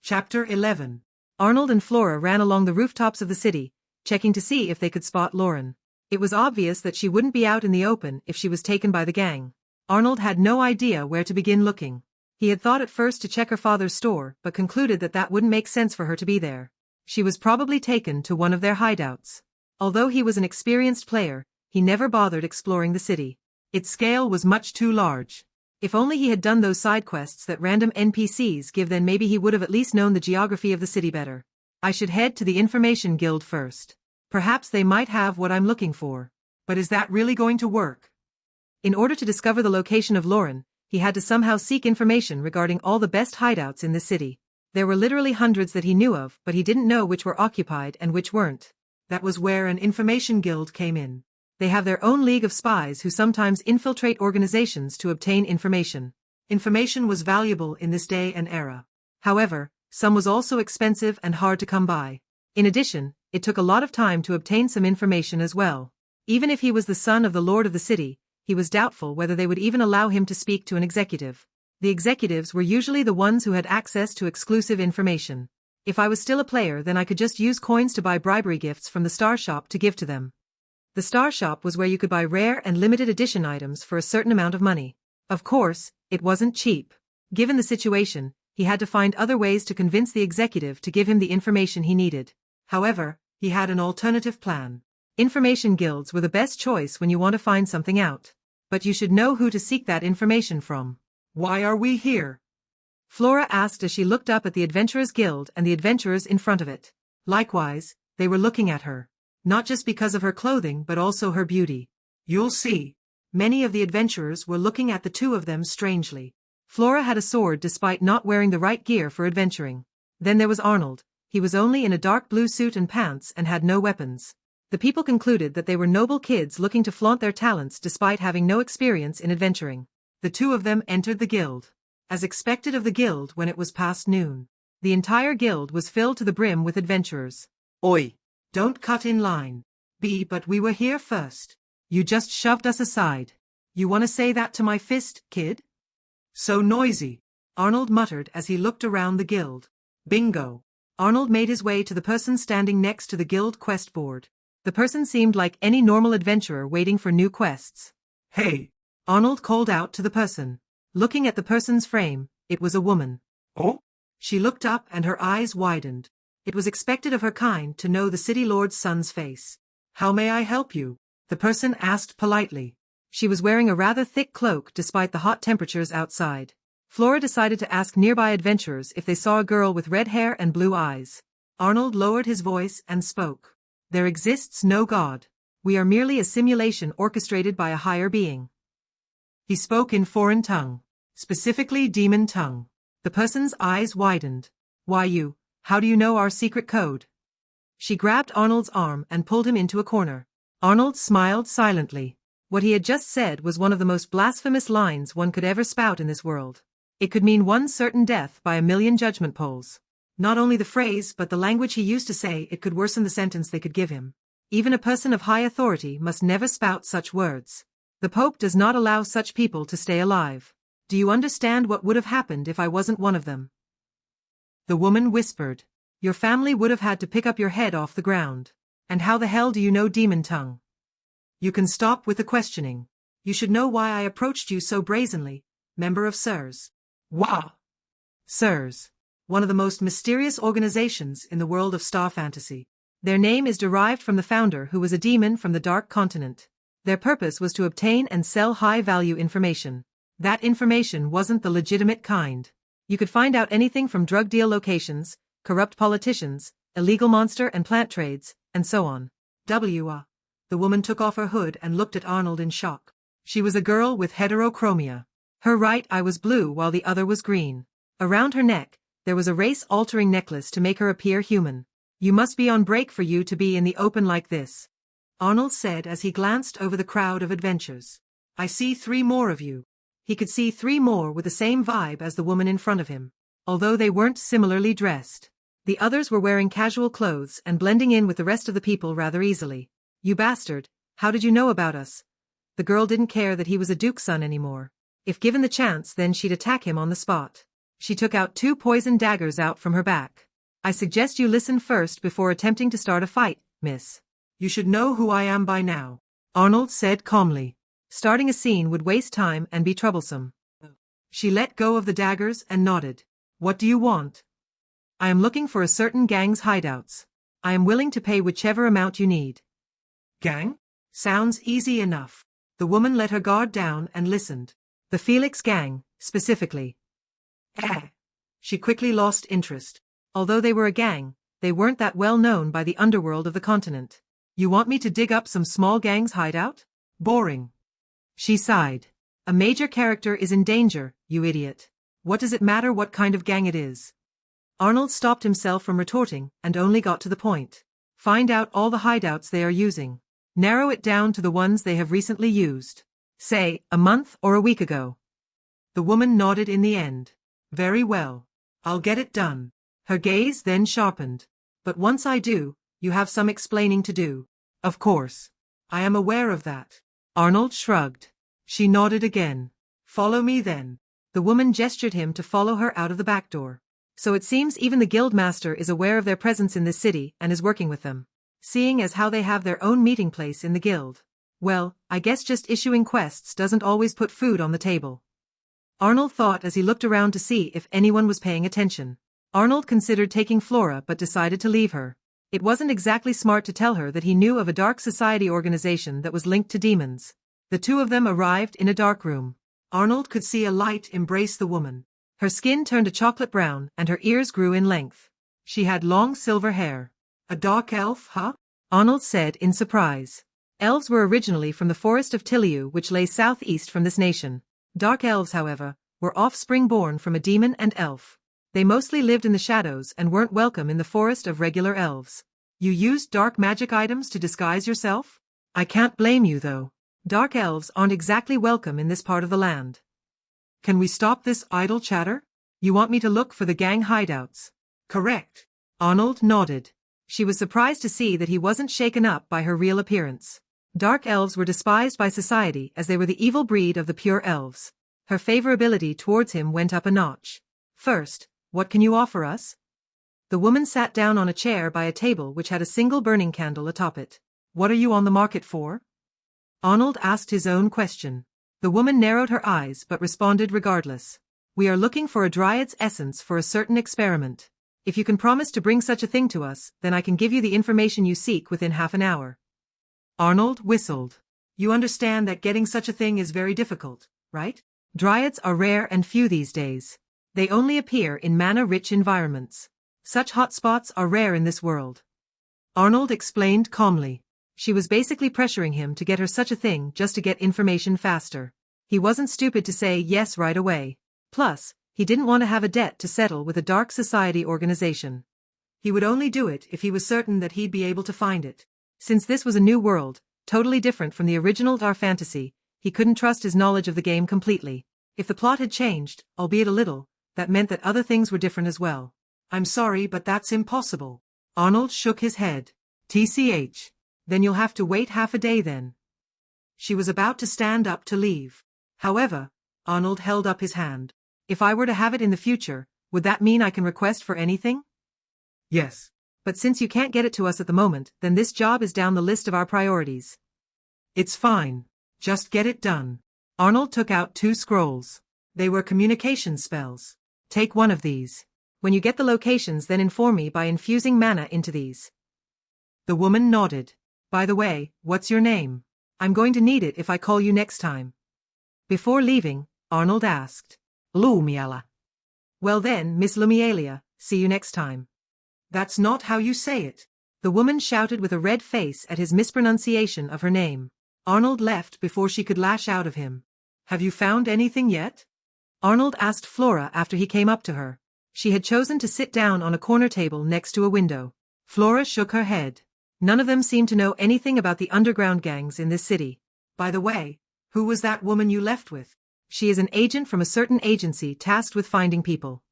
Chapter 11. Arnold and Flora ran along the rooftops of the city, checking to see if they could spot Lauren. It was obvious that she wouldn't be out in the open if she was taken by the gang. Arnold had no idea where to begin looking. He had thought at first to check her father's store, but concluded that that wouldn't make sense for her to be there. She was probably taken to one of their hideouts. Although he was an experienced player, he never bothered exploring the city. Its scale was much too large. If only he had done those side quests that random NPCs give, then maybe he would have at least known the geography of the city better. I should head to the Information Guild first. Perhaps they might have what I'm looking for. But is that really going to work? In order to discover the location of Lauren, he had to somehow seek information regarding all the best hideouts in this city. There were literally hundreds that he knew of, but he didn't know which were occupied and which weren't. That was where an Information Guild came in. They have their own league of spies who sometimes infiltrate organizations to obtain information. Information was valuable in this day and era. However, some was also expensive and hard to come by. In addition, it took a lot of time to obtain some information as well. Even if he was the son of the lord of the city, he was doubtful whether they would even allow him to speak to an executive. The executives were usually the ones who had access to exclusive information. If I was still a player, then I could just use coins to buy bribery gifts from the Star Shop to give to them. The Star Shop was where you could buy rare and limited edition items for a certain amount of money. Of course, it wasn't cheap. Given the situation, he had to find other ways to convince the executive to give him the information he needed. However, he had an alternative plan. Information guilds were the best choice when you want to find something out. But you should know who to seek that information from. Why are we here? Flora asked as she looked up at the Adventurers Guild and the adventurers in front of it. Likewise, they were looking at her. Not just because of her clothing but also her beauty. You'll see. Many of the adventurers were looking at the two of them strangely. Flora had a sword despite not wearing the right gear for adventuring. Then there was Arnold. He was only in a dark blue suit and pants and had no weapons. The people concluded that they were noble kids looking to flaunt their talents despite having no experience in adventuring. The two of them entered the guild. As expected of the guild when it was past noon. The entire guild was filled to the brim with adventurers. Oi! Don't cut in line. But we were here first. You just shoved us aside. You want to say that to my fist, kid? So noisy, Arnold muttered as he looked around the guild. Bingo. Arnold made his way to the person standing next to the guild quest board. The person seemed like any normal adventurer waiting for new quests. Hey! Arnold called out to the person. Looking at the person's frame, it was a woman. Oh? She looked up and her eyes widened. It was expected of her kind to know the city lord's son's face. How may I help you? The person asked politely. She was wearing a rather thick cloak despite the hot temperatures outside. Flora decided to ask nearby adventurers if they saw a girl with red hair and blue eyes. Arnold lowered his voice and spoke. There exists no god. We are merely a simulation orchestrated by a higher being. He spoke in foreign tongue, specifically demon tongue. The person's eyes widened. Why you? How do you know our secret code? She grabbed Arnold's arm and pulled him into a corner. Arnold smiled silently. What he had just said was one of the most blasphemous lines one could ever spout in this world. It could mean one certain death by a million judgment polls. Not only the phrase but the language he used to say it could worsen the sentence they could give him. Even a person of high authority must never spout such words. The Pope does not allow such people to stay alive. Do you understand what would have happened if I wasn't one of them? The woman whispered. Your family would have had to pick up your head off the ground. And how the hell do you know demon tongue? You can stop with the questioning. You should know why I approached you so brazenly, member of Sirs. Wah! Sirs. One of the most mysterious organizations in the world of star fantasy. Their name is derived from the founder who was a demon from the Dark Continent. Their purpose was to obtain and sell high-value information. That information wasn't the legitimate kind. You could find out anything from drug deal locations, corrupt politicians, illegal monster and plant trades, and so on. The woman took off her hood and looked at Arnold in shock. She was a girl with heterochromia. Her right eye was blue while the other was green. Around her neck, there was a race-altering necklace to make her appear human. You must be on break for you to be in the open like this, Arnold said as he glanced over the crowd of adventurers. I see 3 more of you. He could see 3 more with the same vibe as the woman in front of him. Although they weren't similarly dressed. The others were wearing casual clothes and blending in with the rest of the people rather easily. You bastard, how did you know about us? The girl didn't care that he was a duke's son anymore. If given the chance, then she'd attack him on the spot. She took out 2 poisoned daggers out from her back. I suggest you listen first before attempting to start a fight, miss. You should know who I am by now, Arnold said calmly. Starting a scene would waste time and be troublesome. She let go of the daggers and nodded. What do you want? I am looking for a certain gang's hideouts. I am willing to pay whichever amount you need. Gang? Sounds easy enough. The woman let her guard down and listened. The Felix gang, specifically. She quickly lost interest. Although they were a gang, they weren't that well known by the underworld of the continent. You want me to dig up some small gang's hideout? Boring. She sighed. A major character is in danger, you idiot. What does it matter what kind of gang it is? Arnold stopped himself from retorting and only got to the point. Find out all the hideouts they are using. Narrow it down to the ones they have recently used. Say, a month or a week ago. The woman nodded in the end. Very well. I'll get it done. Her gaze then sharpened. But once I do, you have some explaining to do. Of course. I am aware of that. Arnold shrugged. She nodded again. Follow me then. The woman gestured him to follow her out of the back door. So it seems even the guildmaster is aware of their presence in this city and is working with them. Seeing as how they have their own meeting place in the guild. Well, I guess just issuing quests doesn't always put food on the table. Arnold thought as he looked around to see if anyone was paying attention. Arnold considered taking Flora but decided to leave her. It wasn't exactly smart to tell her that he knew of a dark society organization that was linked to demons. The two of them arrived in a dark room. Arnold could see a light embrace the woman. Her skin turned a chocolate brown and her ears grew in length. She had long silver hair. A dark elf, huh? Arnold said in surprise. Elves were originally from the forest of Tiliu, which lay southeast from this nation. Dark elves, however, were offspring born from a demon and elf. They mostly lived in the shadows and weren't welcome in the forest of regular elves. You used dark magic items to disguise yourself? I can't blame you though. Dark elves aren't exactly welcome in this part of the land. Can we stop this idle chatter? You want me to look for the gang hideouts? Correct. Arnold nodded. She was surprised to see that he wasn't shaken up by her real appearance. Dark elves were despised by society as they were the evil breed of the pure elves. Her favorability towards him went up a notch. First, what can you offer us? The woman sat down on a chair by a table which had a single burning candle atop it. What are you on the market for? Arnold asked his own question. The woman narrowed her eyes but responded regardless. We are looking for a dryad's essence for a certain experiment. If you can promise to bring such a thing to us, then I can give you the information you seek within half an hour. Arnold whistled. You understand that getting such a thing is very difficult, right? Dryads are rare and few these days. They only appear in mana-rich environments. Such hotspots are rare in this world. Arnold explained calmly. She was basically pressuring him to get her such a thing just to get information faster. He wasn't stupid to say yes right away. Plus, he didn't want to have a debt to settle with a dark society organization. He would only do it if he was certain that he'd be able to find it. Since this was a new world, totally different from the original Dar fantasy, he couldn't trust his knowledge of the game completely. If the plot had changed, albeit a little, that meant that other things were different as well. I'm sorry, but that's impossible. Arnold shook his head. TCH. Then you'll have to wait half a day then. She was about to stand up to leave. However, Arnold held up his hand. If I were to have it in the future, would that mean I can request for anything? Yes. But since you can't get it to us at the moment, then this job is down the list of our priorities. It's fine. Just get it done. Arnold took out 2 scrolls. They were communication spells. Take one of these. When you get the locations, then inform me by infusing mana into these. The woman nodded. By the way, what's your name? I'm going to need it if I call you next time. Before leaving, Arnold asked. Lumiela. Well then, Miss Lumialia, see you next time. That's not how you say it. The woman shouted with a red face at his mispronunciation of her name. Arnold left before she could lash out of him. Have you found anything yet? Arnold asked Flora after he came up to her. She had chosen to sit down on a corner table next to a window. Flora shook her head. None of them seemed to know anything about the underground gangs in this city. By the way, who was that woman you left with? She is an agent from a certain agency tasked with finding people.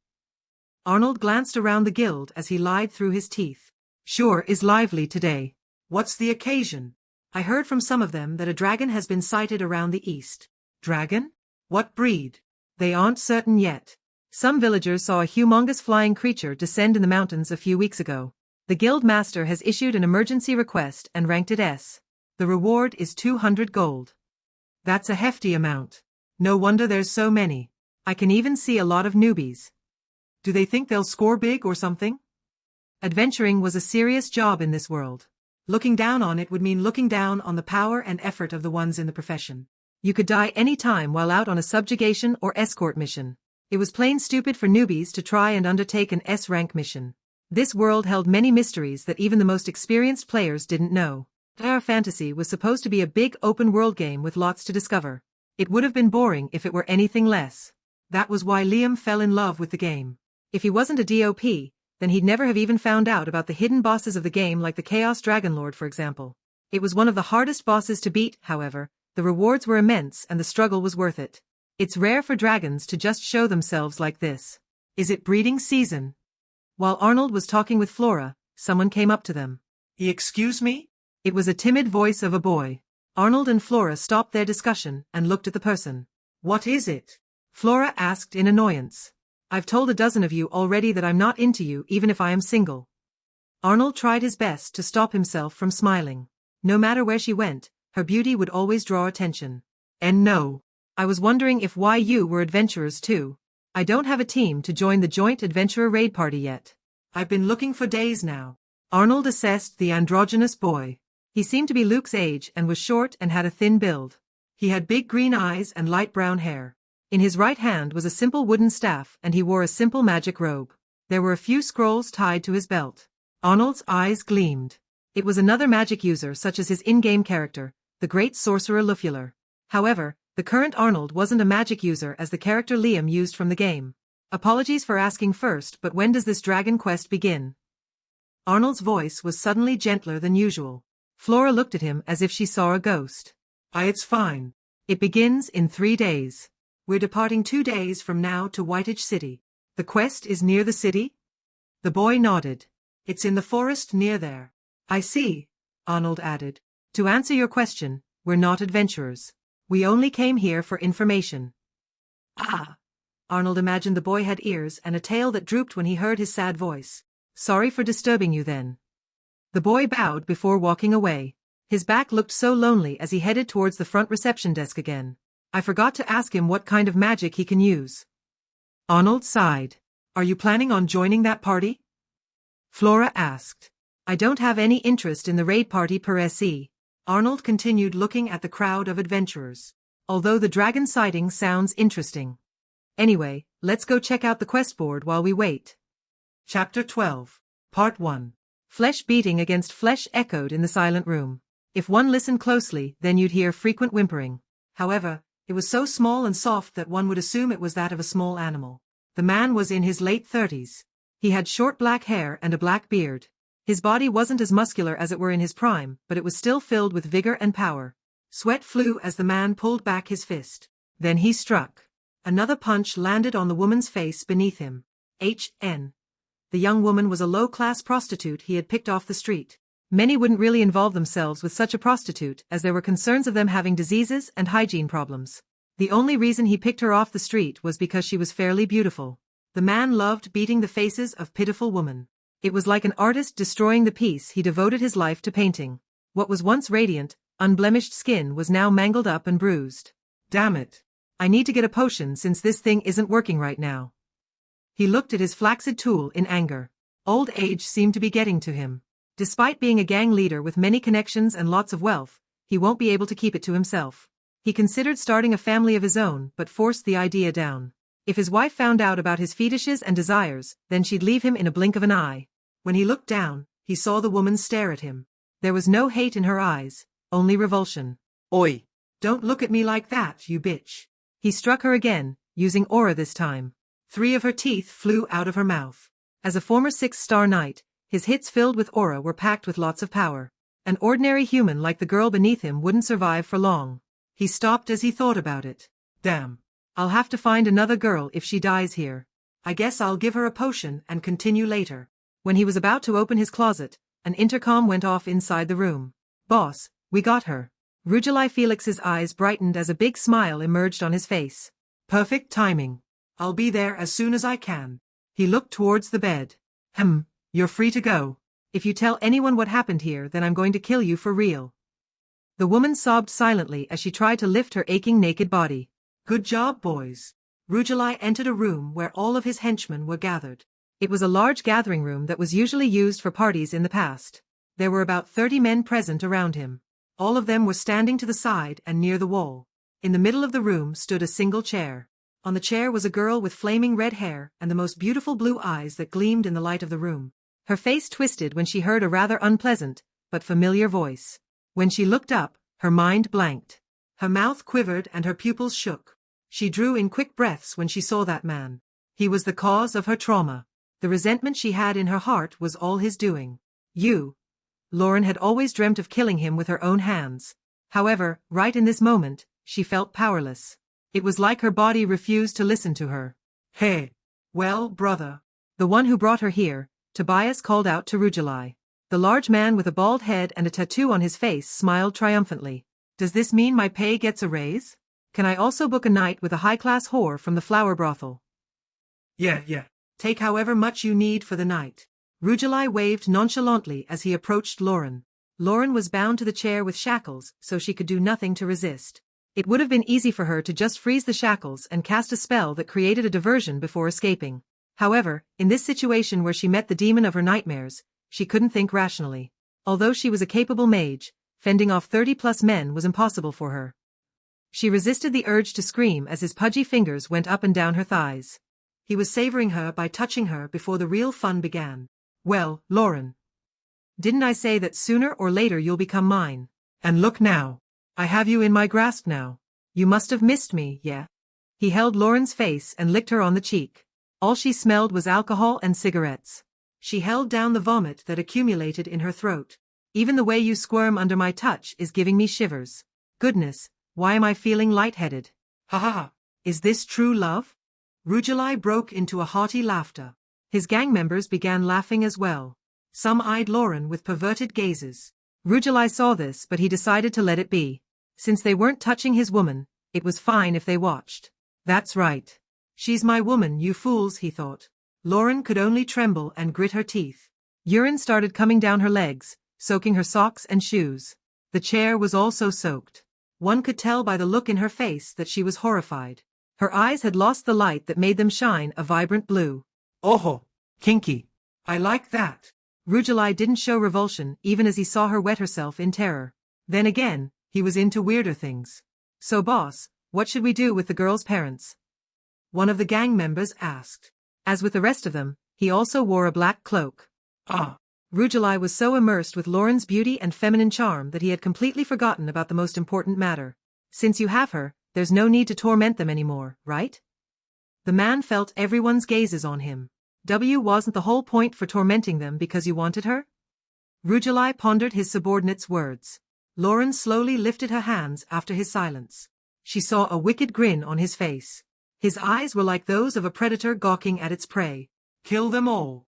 Arnold glanced around the guild as he lied through his teeth. Sure is lively today. What's the occasion? I heard from some of them that a dragon has been sighted around the east. Dragon? What breed? They aren't certain yet. Some villagers saw a humongous flying creature descend in the mountains a few weeks ago. The guild master has issued an emergency request and ranked it S. The reward is 200 gold. That's a hefty amount. No wonder there's so many. I can even see a lot of newbies. Do they think they'll score big or something? Adventuring was a serious job in this world. Looking down on it would mean looking down on the power and effort of the ones in the profession. You could die any time while out on a subjugation or escort mission. It was plain stupid for newbies to try and undertake an S-rank mission. This world held many mysteries that even the most experienced players didn't know. Our Fantasy was supposed to be a big open-world game with lots to discover. It would have been boring if it were anything less. That was why Liam fell in love with the game. If he wasn't a DOP, then he'd never have even found out about the hidden bosses of the game like the Chaos Dragonlord for example. It was one of the hardest bosses to beat, however. The rewards were immense and the struggle was worth it. It's rare for dragons to just show themselves like this. Is it breeding season? While Arnold was talking with Flora, someone came up to them. Excuse me? It was a timid voice of a boy. Arnold and Flora stopped their discussion and looked at the person. What is it? Flora asked in annoyance. I've told a dozen of you already that I'm not into you even if I am single. Arnold tried his best to stop himself from smiling. No matter where she went, her beauty would always draw attention. And no. I was wondering if why you were adventurers too. I don't have a team to join the joint adventurer raid party yet. I've been looking for days now. Arnold assessed the androgynous boy. He seemed to be Luke's age and was short and had a thin build. He had big green eyes and light brown hair. In his right hand was a simple wooden staff and he wore a simple magic robe. There were a few scrolls tied to his belt. Arnold's eyes gleamed. It was another magic user such as his in-game character, the great sorcerer Luffular. However, the current Arnold wasn't a magic user as the character Liam used from the game. Apologies for asking first, but when does this dragon quest begin? Arnold's voice was suddenly gentler than usual. Flora looked at him as if she saw a ghost. It's fine. It begins in 3 days. We're departing 2 days from now to Whiteedge City. The quest is near the city? The boy nodded. It's in the forest near there. I see, Arnold added. To answer your question, we're not adventurers. We only came here for information. Ah! Arnold imagined the boy had ears and a tail that drooped when he heard his sad voice. Sorry for disturbing you then. The boy bowed before walking away. His back looked so lonely as he headed towards the front reception desk again. I forgot to ask him what kind of magic he can use. Arnold sighed. Are you planning on joining that party? Flora asked. I don't have any interest in the raid party per se. Arnold continued looking at the crowd of adventurers. Although the dragon sighting sounds interesting. Anyway, let's go check out the quest board while we wait. Chapter 12. Part 1. Flesh beating against flesh echoed in the silent room. If one listened closely, then you'd hear frequent whimpering. However, it was so small and soft that one would assume it was that of a small animal. The man was in his late 30s. He had short black hair and a black beard. His body wasn't as muscular as it were in his prime, but it was still filled with vigor and power. Sweat flew as the man pulled back his fist. Then he struck. Another punch landed on the woman's face beneath him. H.N. The young woman was a low-class prostitute he had picked off the street. Many wouldn't really involve themselves with such a prostitute as there were concerns of them having diseases and hygiene problems. The only reason he picked her off the street was because she was fairly beautiful. The man loved beating the faces of pitiful women. It was like an artist destroying the piece he devoted his life to painting. What was once radiant, unblemished skin was now mangled up and bruised. Damn it. I need to get a potion since this thing isn't working right now. He looked at his flaccid tool in anger. Old age seemed to be getting to him. Despite being a gang leader with many connections and lots of wealth, he won't be able to keep it to himself. He considered starting a family of his own but forced the idea down. If his wife found out about his fetishes and desires, then she'd leave him in a blink of an eye. When he looked down, he saw the woman stare at him. There was no hate in her eyes, only revulsion. Oi! Don't look at me like that, you bitch. He struck her again, using aura this time. 3 of her teeth flew out of her mouth. As a former 6-star knight, his hits filled with aura were packed with lots of power. An ordinary human like the girl beneath him wouldn't survive for long. He stopped as he thought about it. Damn. I'll have to find another girl if she dies here. I guess I'll give her a potion and continue later. When he was about to open his closet, an intercom went off inside the room. Boss, we got her. Rugelai Felix's eyes brightened as a big smile emerged on his face. Perfect timing. I'll be there as soon as I can. He looked towards the bed. You're free to go. If you tell anyone what happened here, then I'm going to kill you for real. The woman sobbed silently as she tried to lift her aching naked body. Good job, boys. Rujulai entered a room where all of his henchmen were gathered. It was a large gathering room that was usually used for parties in the past. There were about 30 men present around him. All of them were standing to the side and near the wall. In the middle of the room stood a single chair. On the chair was a girl with flaming red hair and the most beautiful blue eyes that gleamed in the light of the room. Her face twisted when she heard a rather unpleasant, but familiar voice. When she looked up, her mind blanked. Her mouth quivered and her pupils shook. She drew in quick breaths when she saw that man. He was the cause of her trauma. The resentment she had in her heart was all his doing. Lauren had always dreamt of killing him with her own hands. However, right in this moment, she felt powerless. It was like her body refused to listen to her. Hey. Well, brother. The one who brought her here, Tobias called out to Rujulai. The large man with a bald head and a tattoo on his face smiled triumphantly. Does this mean my pay gets a raise? Can I also book a night with a high-class whore from the flower brothel? Yeah. Take however much you need for the night. Rujulai waved nonchalantly as he approached Lauren. Lauren was bound to the chair with shackles, so she could do nothing to resist. It would have been easy for her to just freeze the shackles and cast a spell that created a diversion before escaping. However, in this situation where she met the demon of her nightmares, she couldn't think rationally. Although she was a capable mage, fending off 30-plus men was impossible for her. She resisted the urge to scream as his pudgy fingers went up and down her thighs. He was savoring her by touching her before the real fun began. Well, Lauren. Didn't I say that sooner or later you'll become mine? And look now. I have you in my grasp now. You must have missed me, yeah? He held Lauren's face and licked her on the cheek. All she smelled was alcohol and cigarettes. She held down the vomit that accumulated in her throat. Even the way you squirm under my touch is giving me shivers. Goodness, why am I feeling lightheaded? Ha ha ha. Is this true love? Rujulai broke into a hearty laughter. His gang members began laughing as well. Some eyed Lauren with perverted gazes. Rujulai saw this, but he decided to let it be. Since they weren't touching his woman, it was fine if they watched. That's right. She's my woman, you fools, he thought. Lauren could only tremble and grit her teeth. Urine started coming down her legs, soaking her socks and shoes. The chair was also soaked. One could tell by the look in her face that she was horrified. Her eyes had lost the light that made them shine a vibrant blue. Oh, kinky. I like that. Rujulai didn't show revulsion even as he saw her wet herself in terror. Then again, he was into weirder things. So boss, what should we do with the girl's parents? One of the gang members asked. As with the rest of them, he also wore a black cloak. Rujulai was so immersed with Lauren's beauty and feminine charm that he had completely forgotten about the most important matter. Since you have her, there's no need to torment them anymore, right? The man felt everyone's gazes on him. Wasn't the whole point for tormenting them because you wanted her? Rujulai pondered his subordinate's words. Lauren slowly lifted her hands after his silence. She saw a wicked grin on his face. His eyes were like those of a predator gawking at its prey. Kill them all.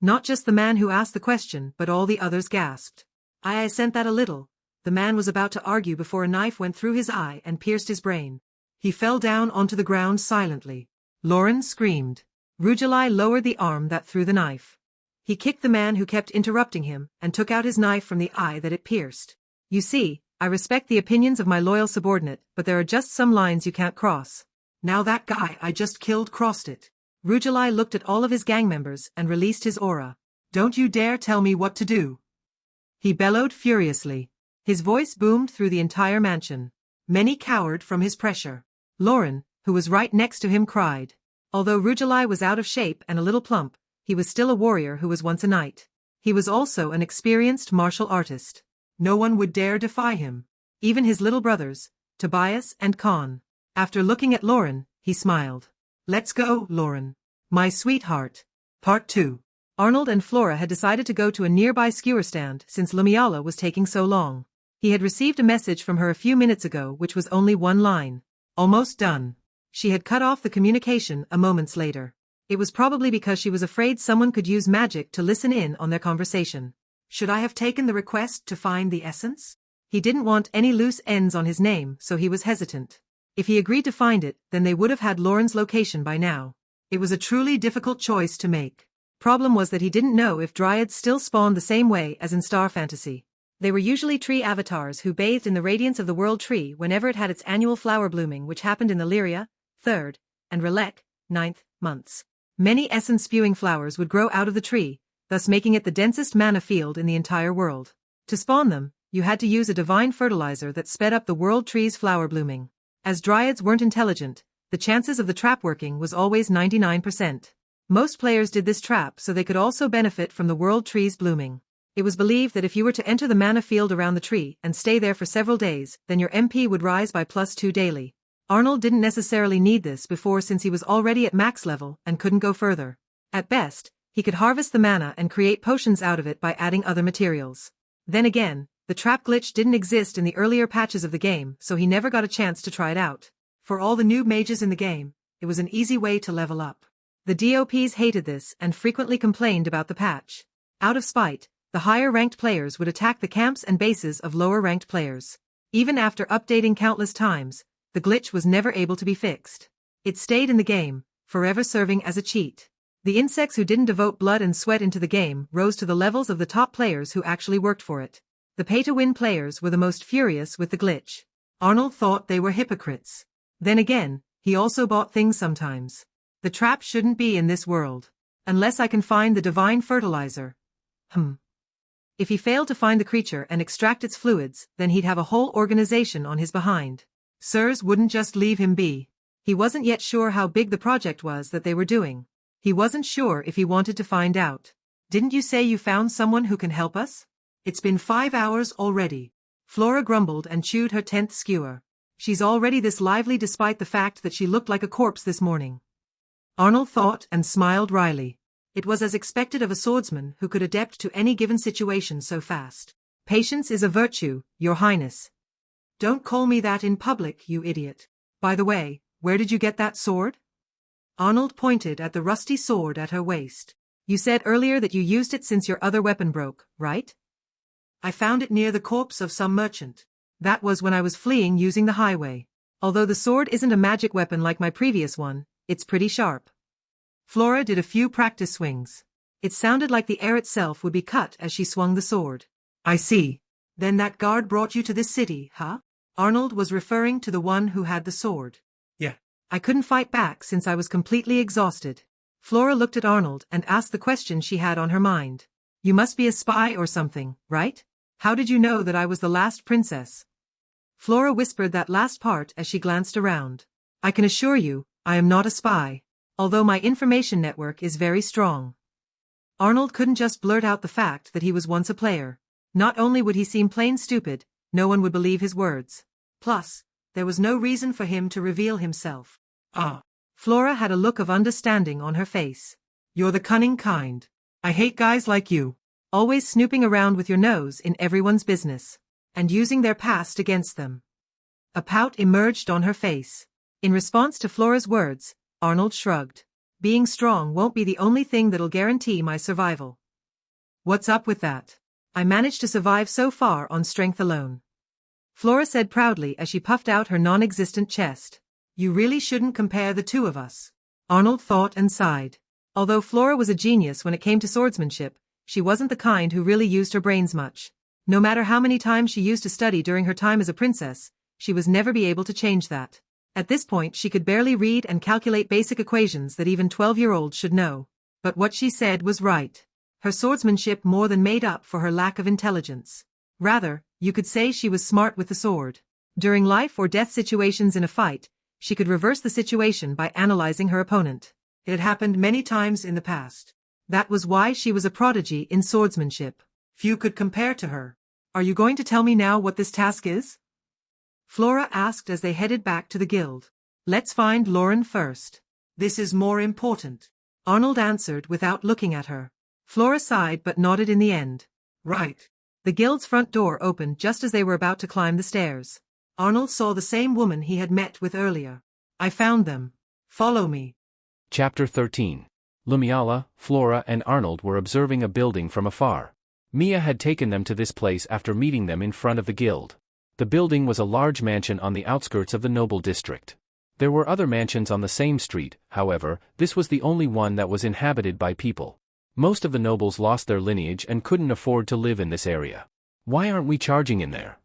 Not just the man who asked the question, but all the others gasped. I sent that a little. The man was about to argue before a knife went through his eye and pierced his brain. He fell down onto the ground silently. Lauren screamed. Rujulai lowered the arm that threw the knife. He kicked the man who kept interrupting him and took out his knife from the eye that it pierced. You see, I respect the opinions of my loyal subordinate, but there are just some lines you can't cross. Now that guy I just killed crossed it. Rujulai looked at all of his gang members and released his aura. Don't you dare tell me what to do. He bellowed furiously. His voice boomed through the entire mansion. Many cowered from his pressure. Lauren, who was right next to him, cried. Although Rujulai was out of shape and a little plump, he was still a warrior who was once a knight. He was also an experienced martial artist. No one would dare defy him. Even his little brothers, Tobias and Khan. After looking at Lauren, he smiled. Let's go, Lauren. My sweetheart. Part 2. Arnold and Flora had decided to go to a nearby skewer stand since Lumiala was taking so long. He had received a message from her a few minutes ago which was only one line. Almost done. She had cut off the communication a moments later. It was probably because she was afraid someone could use magic to listen in on their conversation. Should I have taken the request to find the essence? He didn't want any loose ends on his name, so he was hesitant. If he agreed to find it, then they would have had Lauren's location by now. It was a truly difficult choice to make. Problem was that he didn't know if dryads still spawned the same way as in Star Fantasy. They were usually tree avatars who bathed in the radiance of the world tree whenever it had its annual flower blooming, which happened in the Lyria, 3rd, and Relek, 9th, months. Many essence-spewing flowers would grow out of the tree, thus making it the densest mana field in the entire world. To spawn them, you had to use a divine fertilizer that sped up the world tree's flower blooming. As dryads weren't intelligent, the chances of the trap working was always 99%. Most players did this trap so they could also benefit from the world tree's blooming. It was believed that if you were to enter the mana field around the tree and stay there for several days, then your MP would rise by +2 daily. Arnold didn't necessarily need this before since he was already at max level and couldn't go further. At best, he could harvest the mana and create potions out of it by adding other materials. Then again, the trap glitch didn't exist in the earlier patches of the game, so he never got a chance to try it out. For all the new mages in the game, it was an easy way to level up. The DOPs hated this and frequently complained about the patch. Out of spite, the higher-ranked players would attack the camps and bases of lower-ranked players. Even after updating countless times, the glitch was never able to be fixed. It stayed in the game, forever serving as a cheat. The insects who didn't devote blood and sweat into the game rose to the levels of the top players who actually worked for it. The pay-to-win players were the most furious with the glitch. Arnold thought they were hypocrites. Then again, he also bought things sometimes. The trap shouldn't be in this world. Unless I can find the divine fertilizer. If he failed to find the creature and extract its fluids, then he'd have a whole organization on his behind. Sirs wouldn't just leave him be. He wasn't yet sure how big the project was that they were doing. He wasn't sure if he wanted to find out. Didn't you say you found someone who can help us? It's been 5 hours already. Flora grumbled and chewed her 10th skewer. She's already this lively despite the fact that she looked like a corpse this morning. Arnold thought and smiled wryly. It was as expected of a swordsman who could adapt to any given situation so fast. Patience is a virtue, Your Highness. Don't call me that in public, you idiot. By the way, where did you get that sword? Arnold pointed at the rusty sword at her waist. You said earlier that you used it since your other weapon broke, right? I found it near the corpse of some merchant. That was when I was fleeing using the highway. Although the sword isn't a magic weapon like my previous one, it's pretty sharp. Flora did a few practice swings. It sounded like the air itself would be cut as she swung the sword. I see. Then that guard brought you to this city, huh? Arnold was referring to the one who had the sword. Yeah. I couldn't fight back since I was completely exhausted. Flora looked at Arnold and asked the question she had on her mind. You must be a spy or something, right? How did you know that I was the last princess? Flora whispered that last part as she glanced around. I can assure you, I am not a spy, although my information network is very strong. Arnold couldn't just blurt out the fact that he was once a player. Not only would he seem plain stupid, no one would believe his words. Plus, there was no reason for him to reveal himself. Flora had a look of understanding on her face. You're the cunning kind. I hate guys like you. Always snooping around with your nose in everyone's business. And using their past against them. A pout emerged on her face. In response to Flora's words, Arnold shrugged. Being strong won't be the only thing that'll guarantee my survival. What's up with that? I managed to survive so far on strength alone. Flora said proudly as she puffed out her non-existent chest. You really shouldn't compare the two of us. Arnold thought and sighed. Although Flora was a genius when it came to swordsmanship, she wasn't the kind who really used her brains much. No matter how many times she used to study during her time as a princess, she was never be able to change that. At this point she could barely read and calculate basic equations that even 12-year-olds should know. But what she said was right. Her swordsmanship more than made up for her lack of intelligence. Rather, you could say she was smart with the sword. During life or death situations in a fight, she could reverse the situation by analyzing her opponent. It had happened many times in the past. That was why she was a prodigy in swordsmanship. Few could compare to her. Are you going to tell me now what this task is? Flora asked as they headed back to the guild. Let's find Lauren first. This is more important. Arnold answered without looking at her. Flora sighed but nodded in the end. Right. The guild's front door opened just as they were about to climb the stairs. Arnold saw the same woman he had met with earlier. I found them. Follow me. Chapter 13. Lumiala, Flora and Arnold were observing a building from afar. Mia had taken them to this place after meeting them in front of the guild. The building was a large mansion on the outskirts of the noble district. There were other mansions on the same street, however, this was the only one that was inhabited by people. Most of the nobles lost their lineage and couldn't afford to live in this area. Why aren't we charging in there?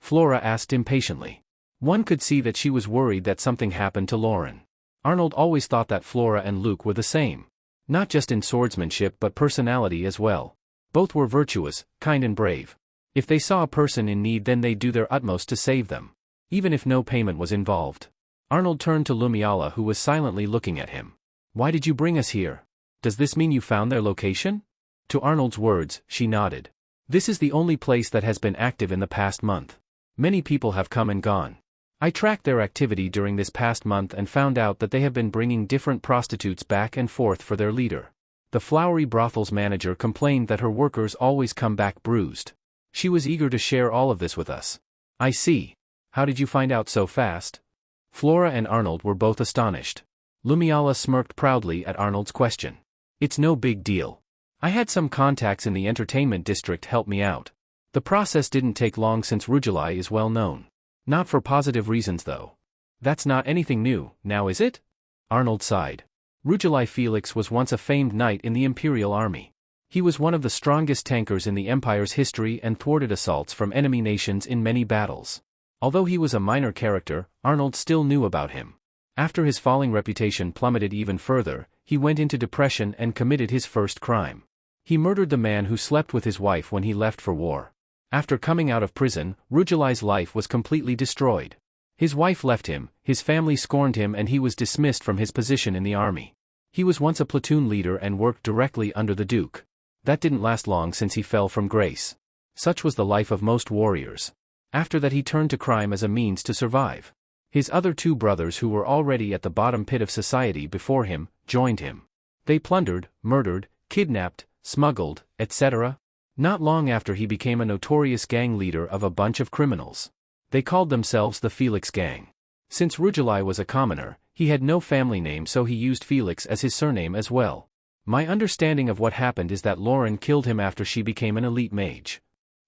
Flora asked impatiently. One could see that she was worried that something happened to Lauren. Arnold always thought that Flora and Luke were the same. Not just in swordsmanship but personality as well. Both were virtuous, kind and brave. If they saw a person in need then they'd do their utmost to save them. Even if no payment was involved. Arnold turned to Lumiala who was silently looking at him. Why did you bring us here? Does this mean you found their location? To Arnold's words, she nodded. This is the only place that has been active in the past month. Many people have come and gone. I tracked their activity during this past month and found out that they have been bringing different prostitutes back and forth for their leader. The flowery brothel's manager complained that her workers always come back bruised. She was eager to share all of this with us. I see. How did you find out so fast? Flora and Arnold were both astonished. Lumiala smirked proudly at Arnold's question. It's no big deal. I had some contacts in the entertainment district help me out. The process didn't take long since Rujulai is well known. Not for positive reasons though. That's not anything new, now is it? Arnold sighed. Rujulai Felix was once a famed knight in the Imperial Army. He was one of the strongest tankers in the Empire's history and thwarted assaults from enemy nations in many battles. Although he was a minor character, Arnold still knew about him. After his falling reputation plummeted even further, he went into depression and committed his first crime. He murdered the man who slept with his wife when he left for war. After coming out of prison, Rujulai's life was completely destroyed. His wife left him, his family scorned him and he was dismissed from his position in the army. He was once a platoon leader and worked directly under the Duke. That didn't last long since he fell from grace. Such was the life of most warriors. After that he turned to crime as a means to survive. His other two brothers who were already at the bottom pit of society before him, joined him. They plundered, murdered, kidnapped, smuggled, etc. Not long after he became a notorious gang leader of a bunch of criminals. They called themselves the Felix Gang. Since Rujulai was a commoner, he had no family name so he used Felix as his surname as well. My understanding of what happened is that Lauren killed him after she became an elite mage.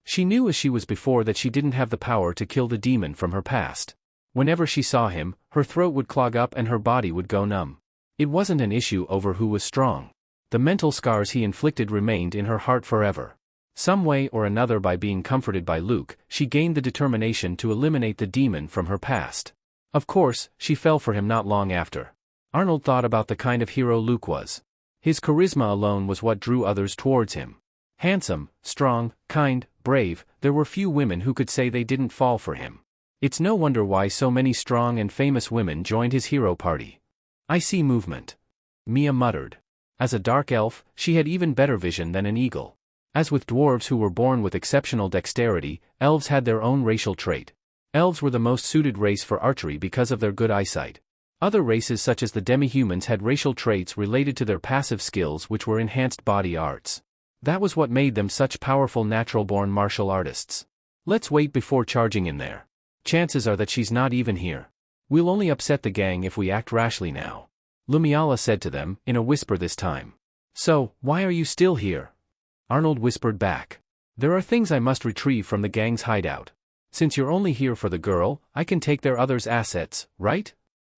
She knew as she was before that she didn't have the power to kill the demon from her past. Whenever she saw him, her throat would clog up and her body would go numb. It wasn't an issue over who was strong. The mental scars he inflicted remained in her heart forever. Some way or another by being comforted by Luke, she gained the determination to eliminate the demon from her past. Of course, she fell for him not long after. Arnold thought about the kind of hero Luke was. His charisma alone was what drew others towards him. Handsome, strong, kind, brave, there were few women who could say they didn't fall for him. It's no wonder why so many strong and famous women joined his hero party. I see movement. Mia muttered. As a dark elf, she had even better vision than an eagle. As with dwarves who were born with exceptional dexterity, elves had their own racial trait. Elves were the most suited race for archery because of their good eyesight. Other races such as the demi-humans had racial traits related to their passive skills which were enhanced body arts. That was what made them such powerful natural-born martial artists. Let's wait before charging in there. Chances are that she's not even here. We'll only upset the gang if we act rashly now. Lumiala said to them, in a whisper this time. So, why are you still here? Arnold whispered back. There are things I must retrieve from the gang's hideout. Since you're only here for the girl, I can take their others' assets, right?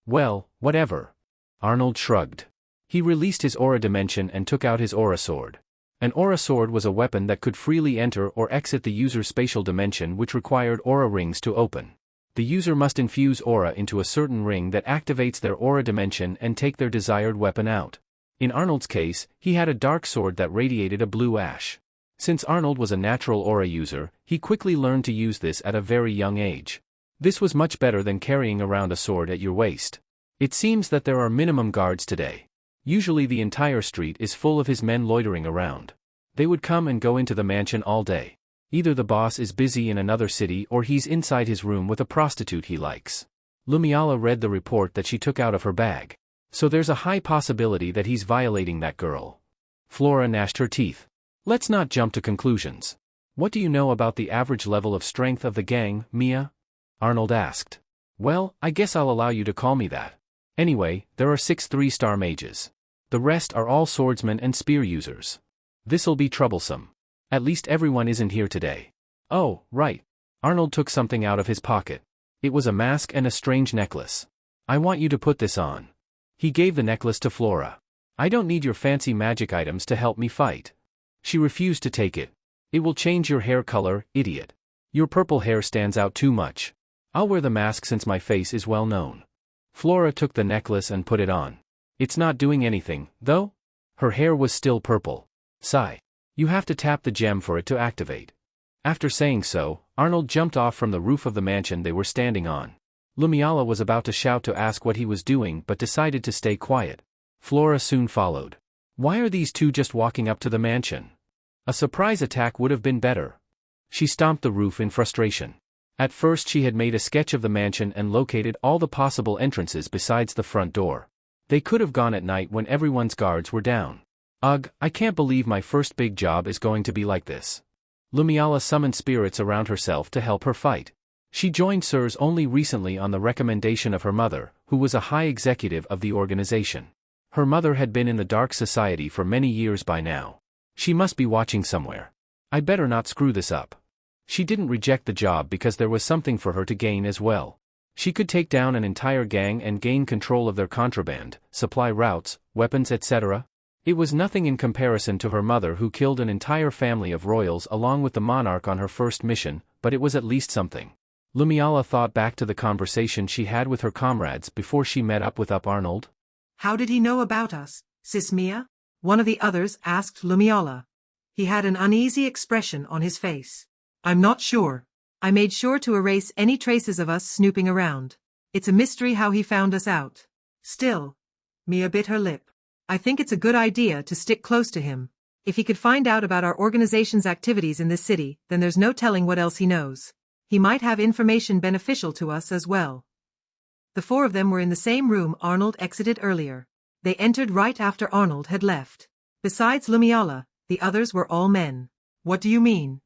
Well, whatever. Arnold shrugged. He released his aura dimension and took out his aura sword. An aura sword was a weapon that could freely enter or exit the user's spatial dimension which required aura rings to open. The user must infuse aura into a certain ring that activates their aura dimension and take their desired weapon out. In Arnold's case, he had a dark sword that radiated a blue ash. Since Arnold was a natural aura user, he quickly learned to use this at a very young age. This was much better than carrying around a sword at your waist. It seems that there are minimum guards today. Usually the entire street is full of his men loitering around. They would come and go into the mansion all day. Either the boss is busy in another city or he's inside his room with a prostitute he likes. Lumiala read the report that she took out of her bag. So there's a high possibility that he's violating that girl. Flora gnashed her teeth. Let's not jump to conclusions. What do you know about the average level of strength of the gang, Mia? Arnold asked. Well, I guess I'll allow you to call me that. Anyway, there are 6 3-star mages. The rest are all swordsmen and spear users. This'll be troublesome. At least everyone isn't here today. Oh, right. Arnold took something out of his pocket. It was a mask and a strange necklace. I want you to put this on. He gave the necklace to Flora. I don't need your fancy magic items to help me fight. She refused to take it. It will change your hair color, idiot. Your purple hair stands out too much. I'll wear the mask since my face is well known. Flora took the necklace and put it on. It's not doing anything, though. Her hair was still purple. Sigh. You have to tap the gem for it to activate. After saying so, Arnold jumped off from the roof of the mansion they were standing on. Lumiala was about to shout to ask what he was doing but decided to stay quiet. Flora soon followed. Why are these two just walking up to the mansion? A surprise attack would have been better. She stomped the roof in frustration. At first she had made a sketch of the mansion and located all the possible entrances besides the front door. They could have gone at night when everyone's guards were down. Ugh, I can't believe my first big job is going to be like this. Lumiala summoned spirits around herself to help her fight. She joined SIRS only recently on the recommendation of her mother, who was a high executive of the organization. Her mother had been in the dark society for many years by now. She must be watching somewhere. I better not screw this up. She didn't reject the job because there was something for her to gain as well. She could take down an entire gang and gain control of their contraband, supply routes, weapons, etc. It was nothing in comparison to her mother who killed an entire family of royals along with the monarch on her first mission, but it was at least something. Lumiala thought back to the conversation she had with her comrades before she met up with Arnold. How did he know about us, Sis Mia? One of the others asked Lumiala. He had an uneasy expression on his face. I'm not sure. I made sure to erase any traces of us snooping around. It's a mystery how he found us out. Still, Mia bit her lip. I think it's a good idea to stick close to him. If he could find out about our organization's activities in this city, then there's no telling what else he knows. He might have information beneficial to us as well. The four of them were in the same room Arnold exited earlier. They entered right after Arnold had left. Besides Lumiala, the others were all men. What do you mean?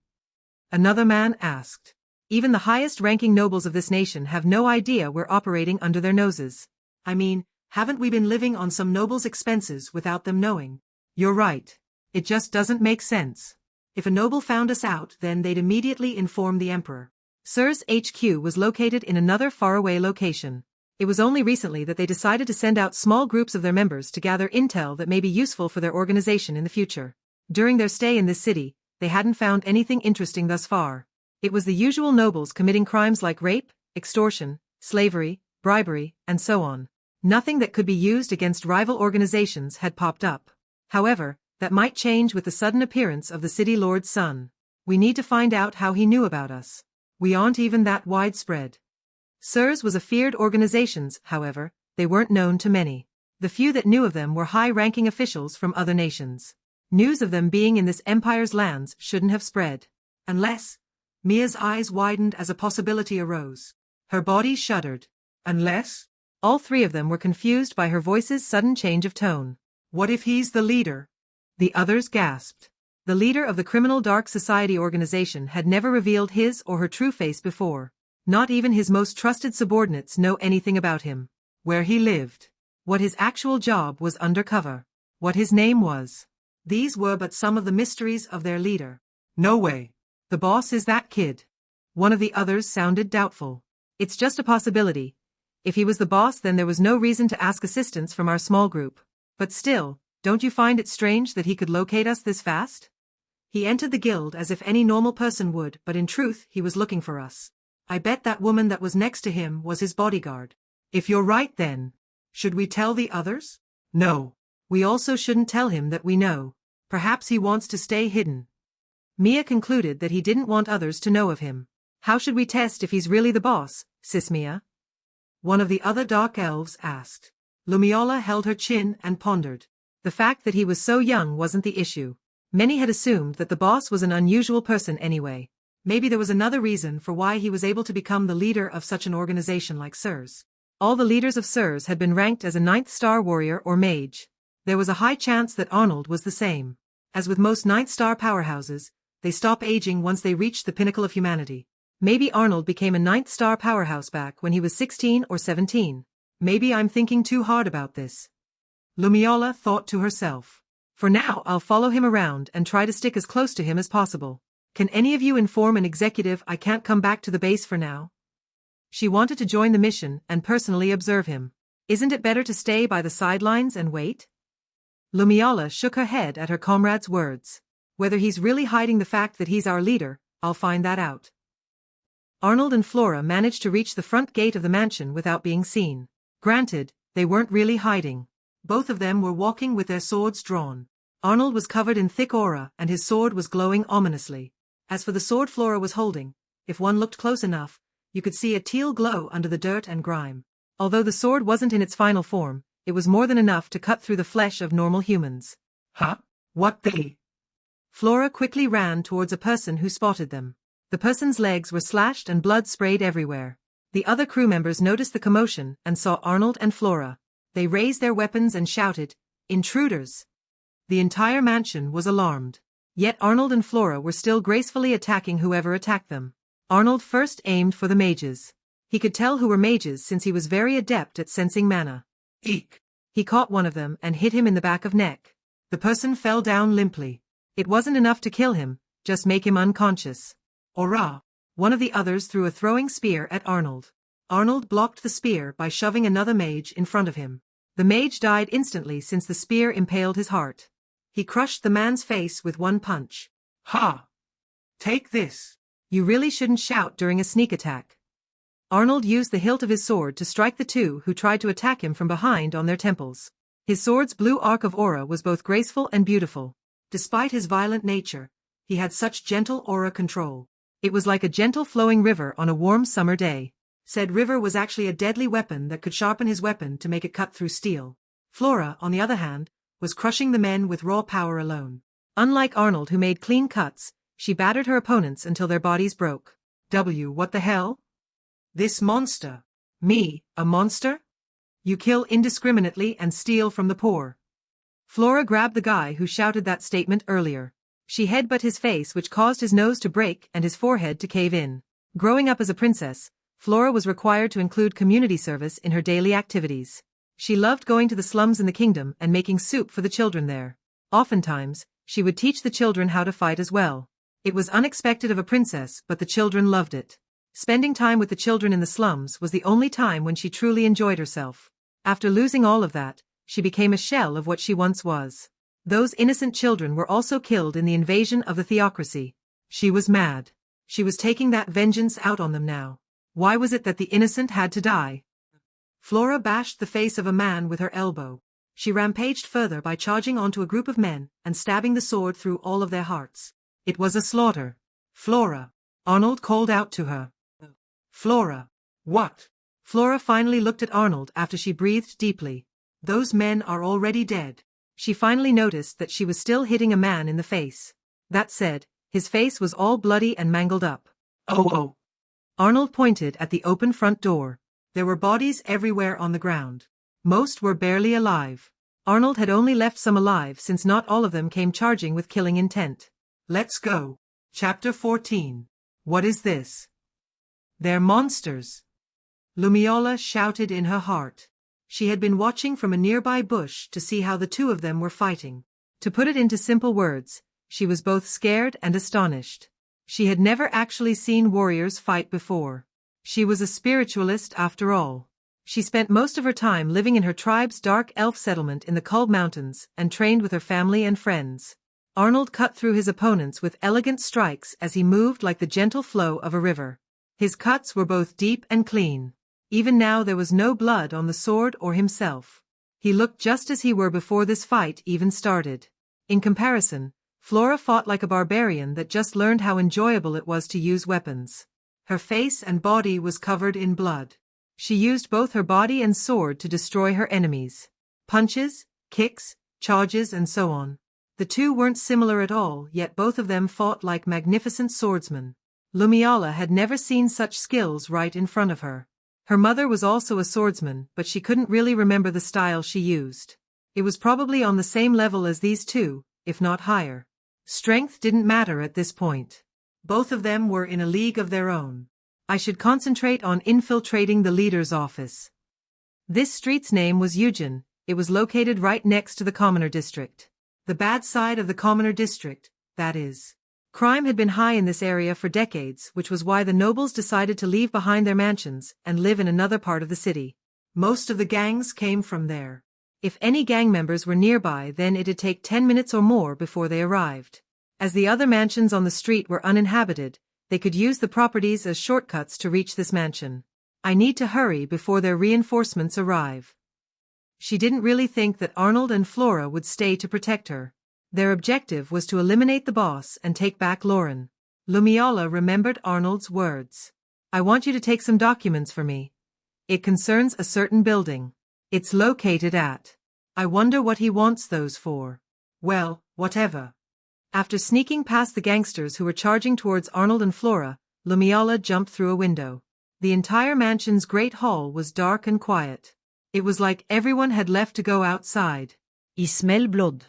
Another man asked. Even the highest-ranking nobles of this nation have no idea we're operating under their noses. I mean, haven't we been living on some nobles' expenses without them knowing? You're right. It just doesn't make sense. If a noble found us out, then they'd immediately inform the emperor. SIRS HQ was located in another faraway location. It was only recently that they decided to send out small groups of their members to gather intel that may be useful for their organization in the future. During their stay in this city, they hadn't found anything interesting thus far. It was the usual nobles committing crimes like rape, extortion, slavery, bribery, and so on. Nothing that could be used against rival organizations had popped up. However, that might change with the sudden appearance of the city lord's son. We need to find out how he knew about us. We aren't even that widespread. SIRS was a feared organization, however, they weren't known to many. The few that knew of them were high-ranking officials from other nations. News of them being in this empire's lands shouldn't have spread. Unless... Mia's eyes widened as a possibility arose. Her body shuddered. Unless? All three of them were confused by her voice's sudden change of tone. What if he's the leader? The others gasped. The leader of the criminal dark society organization had never revealed his or her true face before. Not even his most trusted subordinates know anything about him. Where he lived. What his actual job was undercover. What his name was. These were but some of the mysteries of their leader. No way. The boss is that kid. One of the others sounded doubtful. It's just a possibility. If he was the boss, then there was no reason to ask assistance from our small group. But still, don't you find it strange that he could locate us this fast? He entered the guild as if any normal person would, but in truth he was looking for us. I bet that woman that was next to him was his bodyguard. If you're right then, should we tell the others? No. We also shouldn't tell him that we know. Perhaps he wants to stay hidden. Mia concluded that he didn't want others to know of him. How should we test if he's really the boss, Sis Mia? One of the other dark elves asked. Lumiala held her chin and pondered. The fact that he was so young wasn't the issue. Many had assumed that the boss was an unusual person anyway. Maybe there was another reason for why he was able to become the leader of such an organization like SIRS. All the leaders of SIRS had been ranked as a 9th star warrior or mage. There was a high chance that Arnold was the same. As with most 9th star powerhouses, they stop aging once they reach the pinnacle of humanity. Maybe Arnold became a 9th star powerhouse back when he was 16 or 17. Maybe I'm thinking too hard about this. Lumiala thought to herself. For now I'll follow him around and try to stick as close to him as possible. Can any of you inform an executive I can't come back to the base for now? She wanted to join the mission and personally observe him. Isn't it better to stay by the sidelines and wait? Lumiala shook her head at her comrade's words. Whether he's really hiding the fact that he's our leader, I'll find that out. Arnold and Flora managed to reach the front gate of the mansion without being seen. Granted, they weren't really hiding. Both of them were walking with their swords drawn. Arnold was covered in thick aura and his sword was glowing ominously. As for the sword Flora was holding, if one looked close enough, you could see a teal glow under the dirt and grime. Although the sword wasn't in its final form, it was more than enough to cut through the flesh of normal humans. Huh? What they? Flora quickly ran towards a person who spotted them. The person's legs were slashed and blood sprayed everywhere. The other crew members noticed the commotion and saw Arnold and Flora. They raised their weapons and shouted, "Intruders!" The entire mansion was alarmed. Yet Arnold and Flora were still gracefully attacking whoever attacked them. Arnold first aimed for the mages. He could tell who were mages since he was very adept at sensing mana. Eek! He caught one of them and hit him in the back of neck. The person fell down limply. It wasn't enough to kill him, just make him unconscious. Ora! One of the others threw a throwing spear at Arnold. Arnold blocked the spear by shoving another mage in front of him. The mage died instantly since the spear impaled his heart. He crushed the man's face with one punch. Ha! Take this! You really shouldn't shout during a sneak attack. Arnold used the hilt of his sword to strike the two who tried to attack him from behind on their temples. His sword's blue arc of aura was both graceful and beautiful. Despite his violent nature, he had such gentle aura control. It was like a gentle flowing river on a warm summer day. Said river was actually a deadly weapon that could sharpen his weapon to make it cut through steel. Flora, on the other hand, was crushing the men with raw power alone. Unlike Arnold who made clean cuts, she battered her opponents until their bodies broke. What the hell? This monster. Me, a monster? You kill indiscriminately and steal from the poor. Flora grabbed the guy who shouted that statement earlier. She headbutted his face, which caused his nose to break and his forehead to cave in. Growing up as a princess, Flora was required to include community service in her daily activities. She loved going to the slums in the kingdom and making soup for the children there. Oftentimes, she would teach the children how to fight as well. It was unexpected of a princess, but the children loved it. Spending time with the children in the slums was the only time when she truly enjoyed herself. After losing all of that, she became a shell of what she once was. Those innocent children were also killed in the invasion of the theocracy. She was mad. She was taking that vengeance out on them now. Why was it that the innocent had to die? Flora bashed the face of a man with her elbow. She rampaged further by charging onto a group of men and stabbing the sword through all of their hearts. It was a slaughter. Flora! Arnold called out to her. Flora! What? Flora finally looked at Arnold after she breathed deeply. Those men are already dead. She finally noticed that she was still hitting a man in the face. That said, his face was all bloody and mangled up. Oh! Arnold pointed at the open front door. There were bodies everywhere on the ground. Most were barely alive. Arnold had only left some alive since not all of them came charging with killing intent. Let's go. Chapter 14. What is this? They're monsters. Lumiala shouted in her heart. She had been watching from a nearby bush to see how the two of them were fighting. To put it into simple words, she was both scared and astonished. She had never actually seen warriors fight before. She was a spiritualist after all. She spent most of her time living in her tribe's dark elf settlement in the Kulb Mountains and trained with her family and friends. Arnold cut through his opponents with elegant strikes as he moved like the gentle flow of a river. His cuts were both deep and clean. Even now there was no blood on the sword or himself. He looked just as he were before this fight even started. In comparison, Flora fought like a barbarian that just learned how enjoyable it was to use weapons. Her face and body was covered in blood. She used both her body and sword to destroy her enemies. Punches, kicks, charges and so on. The two weren't similar at all, yet both of them fought like magnificent swordsmen. Lumiala had never seen such skills right in front of her. Her mother was also a swordsman, but she couldn't really remember the style she used. It was probably on the same level as these two, if not higher. Strength didn't matter at this point. Both of them were in a league of their own. I should concentrate on infiltrating the leader's office. This street's name was Eugen. It was located right next to the Commoner District. The bad side of the Commoner District, that is. Crime had been high in this area for decades, which was why the nobles decided to leave behind their mansions and live in another part of the city. Most of the gangs came from there. If any gang members were nearby, then it'd take 10 minutes or more before they arrived. As the other mansions on the street were uninhabited, they could use the properties as shortcuts to reach this mansion. I need to hurry before their reinforcements arrive. She didn't really think that Arnold and Flora would stay to protect her. Their objective was to eliminate the boss and take back Lauren. Lumiola remembered Arnold's words. I want you to take some documents for me. It concerns a certain building. It's located at. I wonder what he wants those for. Well, whatever. After sneaking past the gangsters who were charging towards Arnold and Flora, Lumiola jumped through a window. The entire mansion's great hall was dark and quiet. It was like everyone had left to go outside. I smell blood.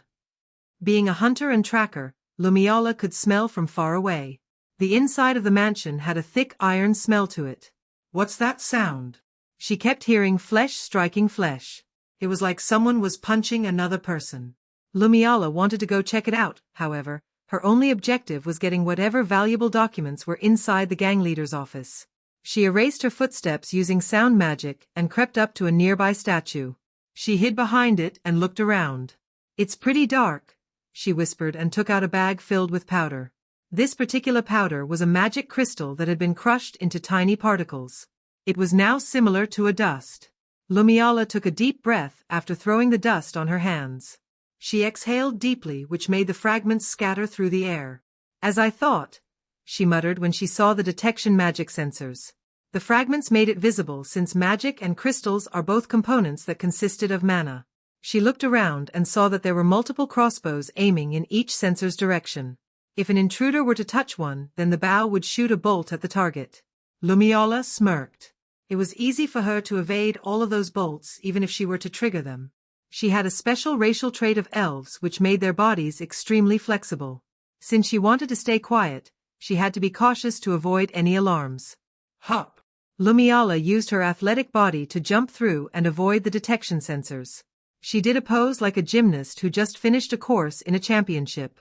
Being a hunter and tracker, Lumiola could smell from far away. The inside of the mansion had a thick iron smell to it. What's that sound? She kept hearing flesh striking flesh. It was like someone was punching another person. Lumiola wanted to go check it out, however. Her only objective was getting whatever valuable documents were inside the gang leader's office. She erased her footsteps using sound magic and crept up to a nearby statue. She hid behind it and looked around. It's pretty dark, she whispered and took out a bag filled with powder. This particular powder was a magic crystal that had been crushed into tiny particles. It was now similar to a dust. Lumiola took a deep breath after throwing the dust on her hands. She exhaled deeply, which made the fragments scatter through the air. As I thought, she muttered when she saw the detection magic sensors. The fragments made it visible since magic and crystals are both components that consisted of mana. She looked around and saw that there were multiple crossbows aiming in each sensor's direction. If an intruder were to touch one, then the bow would shoot a bolt at the target. Lumiola smirked. It was easy for her to evade all of those bolts even if she were to trigger them. She had a special racial trait of elves which made their bodies extremely flexible. Since she wanted to stay quiet, she had to be cautious to avoid any alarms. Hop! Lumiola used her athletic body to jump through and avoid the detection sensors. She did a pose like a gymnast who just finished a course in a championship.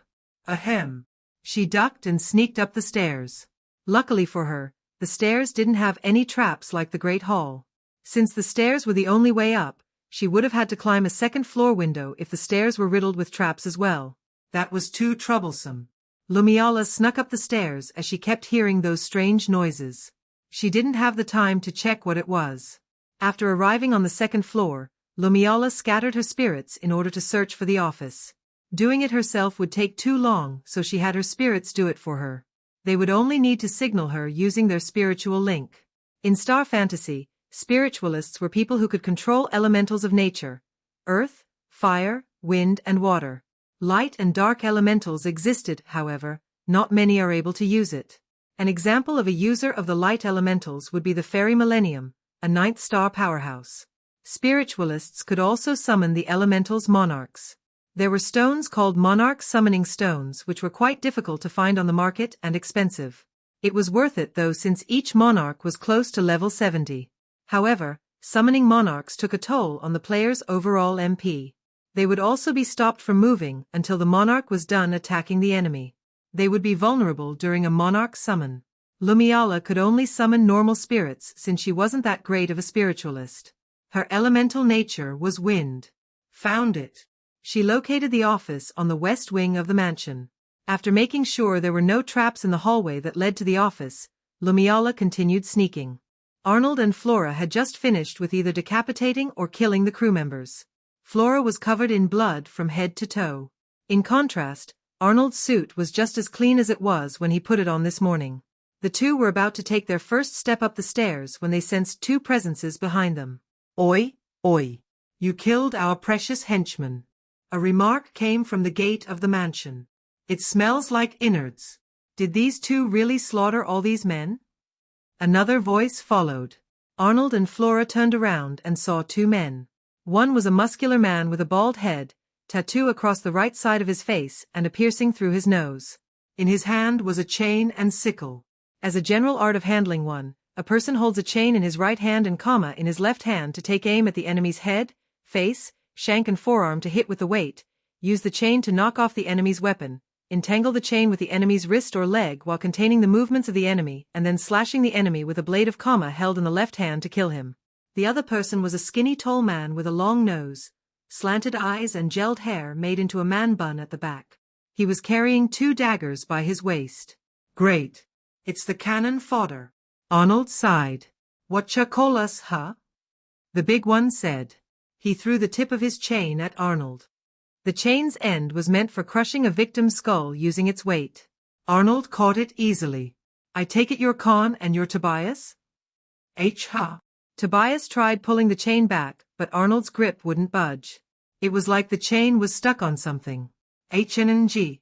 Ahem. She ducked and sneaked up the stairs. Luckily for her, the stairs didn't have any traps like the Great Hall. Since the stairs were the only way up, she would have had to climb a second-floor window if the stairs were riddled with traps as well. That was too troublesome. Lumiola snuck up the stairs as she kept hearing those strange noises. She didn't have the time to check what it was. After arriving on the second floor, Lumiola scattered her spirits in order to search for the office. Doing it herself would take too long, so she had her spirits do it for her. They would only need to signal her using their spiritual link. In Star Fantasy, spiritualists were people who could control elementals of nature: earth, fire, wind, and water. Light and dark elementals existed, however, not many are able to use it. An example of a user of the light elementals would be the Fairy Millennium, a ninth-star powerhouse. Spiritualists could also summon the elementals' monarchs. There were stones called monarch summoning stones which were quite difficult to find on the market and expensive. It was worth it though since each monarch was close to level 70. However, summoning monarchs took a toll on the player's overall MP. They would also be stopped from moving until the monarch was done attacking the enemy. They would be vulnerable during a monarch summon. Lumiola could only summon normal spirits since she wasn't that great of a spiritualist. Her elemental nature was wind. Found it. She located the office on the west wing of the mansion. After making sure there were no traps in the hallway that led to the office, Lumiola continued sneaking. Arnold and Flora had just finished with either decapitating or killing the crew members. Flora was covered in blood from head to toe. In contrast, Arnold's suit was just as clean as it was when he put it on this morning. The two were about to take their first step up the stairs when they sensed two presences behind them. Oi, oi. You killed our precious henchman. A remark came from the gate of the mansion. It smells like innards. Did these two really slaughter all these men? Another voice followed. Arnold and Flora turned around and saw two men. One was a muscular man with a bald head, tattoo across the right side of his face and a piercing through his nose. In his hand was a chain and sickle. As a general art of handling one, a person holds a chain in his right hand and comma in his left hand to take aim at the enemy's head, face, shank and forearm to hit with the weight, use the chain to knock off the enemy's weapon, entangle the chain with the enemy's wrist or leg while containing the movements of the enemy and then slashing the enemy with a blade of kama held in the left hand to kill him. The other person was a skinny tall man with a long nose, slanted eyes and gelled hair made into a man bun at the back. He was carrying 2 daggers by his waist. Great. It's the cannon fodder. Arnold sighed. Whatcha call us, huh? The big one said. He threw the tip of his chain at Arnold. The chain's end was meant for crushing a victim's skull using its weight. Arnold caught it easily. I take it you're Khan and you're Tobias? Ha. Tobias tried pulling the chain back, but Arnold's grip wouldn't budge. It was like the chain was stuck on something. HNG.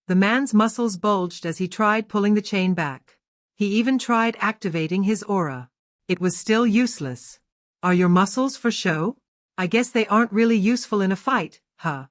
The man's muscles bulged as he tried pulling the chain back. He even tried activating his aura. It was still useless. Are your muscles for show? I guess they aren't really useful in a fight, huh?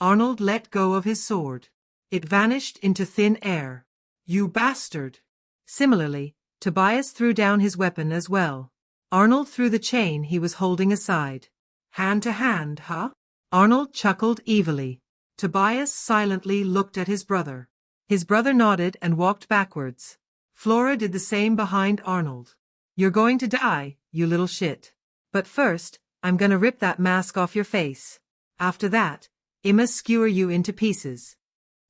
Arnold let go of his sword. It vanished into thin air. You bastard! Similarly, Tobias threw down his weapon as well. Arnold threw the chain he was holding aside. Hand to hand, huh? Arnold chuckled evilly. Tobias silently looked at his brother. His brother nodded and walked backwards. Flora did the same behind Arnold. You're going to die, you little shit. But first, I'm gonna rip that mask off your face. After that, I'ma skewer you into pieces.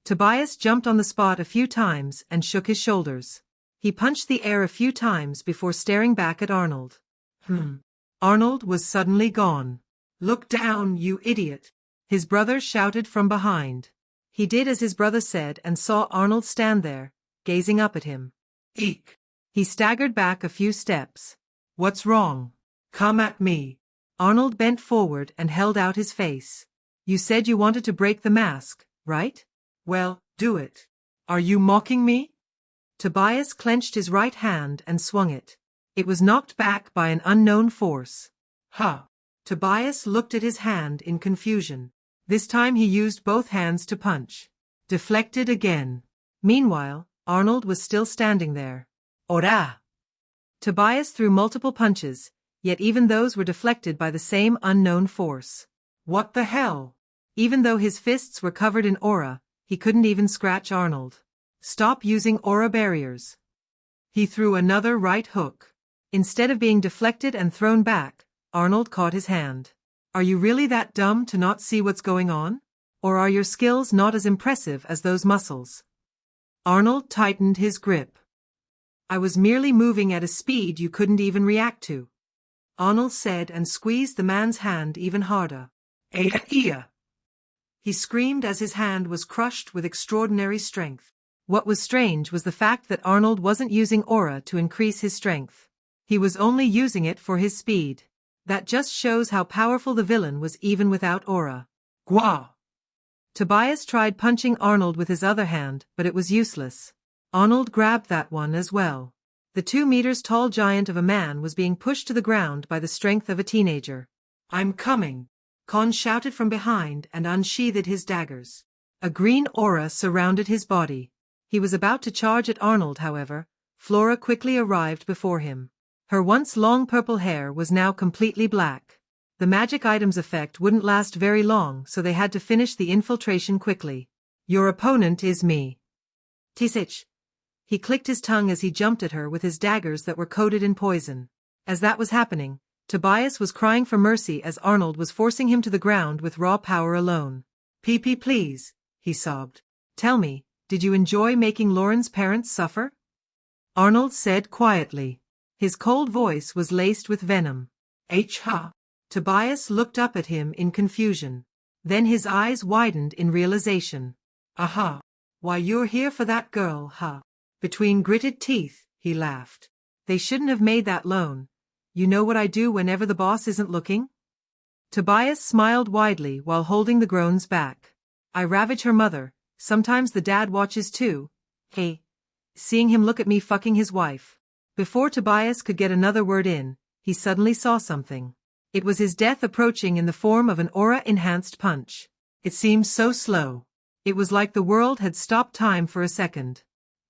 Tobias jumped on the spot a few times and shook his shoulders. He punched the air a few times before staring back at Arnold. Arnold was suddenly gone. Look down, you idiot! His brother shouted from behind. He did as his brother said and saw Arnold stand there, gazing up at him. Eek! He staggered back a few steps. What's wrong? Come at me. Arnold bent forward and held out his face. You said you wanted to break the mask, right? Well, do it. Are you mocking me? Tobias clenched his right hand and swung it. It was knocked back by an unknown force. Ha! Tobias looked at his hand in confusion. This time he used both hands to punch. Deflected again. Meanwhile, Arnold was still standing there. Ora! Tobias threw multiple punches, yet even those were deflected by the same unknown force. What the hell? Even though his fists were covered in aura, he couldn't even scratch Arnold. Stop using aura barriers. He threw another right hook. Instead of being deflected and thrown back, Arnold caught his hand. Are you really that dumb to not see what's going on? Or are your skills not as impressive as those muscles? Arnold tightened his grip. I was merely moving at a speed you couldn't even react to, Arnold said and squeezed the man's hand even harder. Eah! He screamed as his hand was crushed with extraordinary strength. What was strange was the fact that Arnold wasn't using aura to increase his strength. He was only using it for his speed. That just shows how powerful the villain was even without aura. Gwa! Tobias tried punching Arnold with his other hand, but it was useless. Arnold grabbed that one as well. The 2 meters tall giant of a man was being pushed to the ground by the strength of a teenager. I'm coming! Khan shouted from behind and unsheathed his daggers. A green aura surrounded his body. He was about to charge at Arnold, however. Flora quickly arrived before him. Her once long purple hair was now completely black. The magic item's effect wouldn't last very long, so they had to finish the infiltration quickly. Your opponent is me. Tisich. He clicked his tongue as he jumped at her with his daggers that were coated in poison. As that was happening, Tobias was crying for mercy as Arnold was forcing him to the ground with raw power alone. Pee-pee please, he sobbed. Tell me, did you enjoy making Lauren's parents suffer? Arnold said quietly. His cold voice was laced with venom. Ha! Tobias looked up at him in confusion. Then his eyes widened in realization. Aha! Why you're here for that girl, huh? Between gritted teeth, he laughed. They shouldn't have made that loan. You know what I do whenever the boss isn't looking? Tobias smiled widely while holding the groans back. I ravage her mother, sometimes the dad watches too. Hey. Seeing him look at me fucking his wife. Before Tobias could get another word in, he suddenly saw something. It was his death approaching in the form of an aura-enhanced punch. It seemed so slow. It was like the world had stopped time for a second.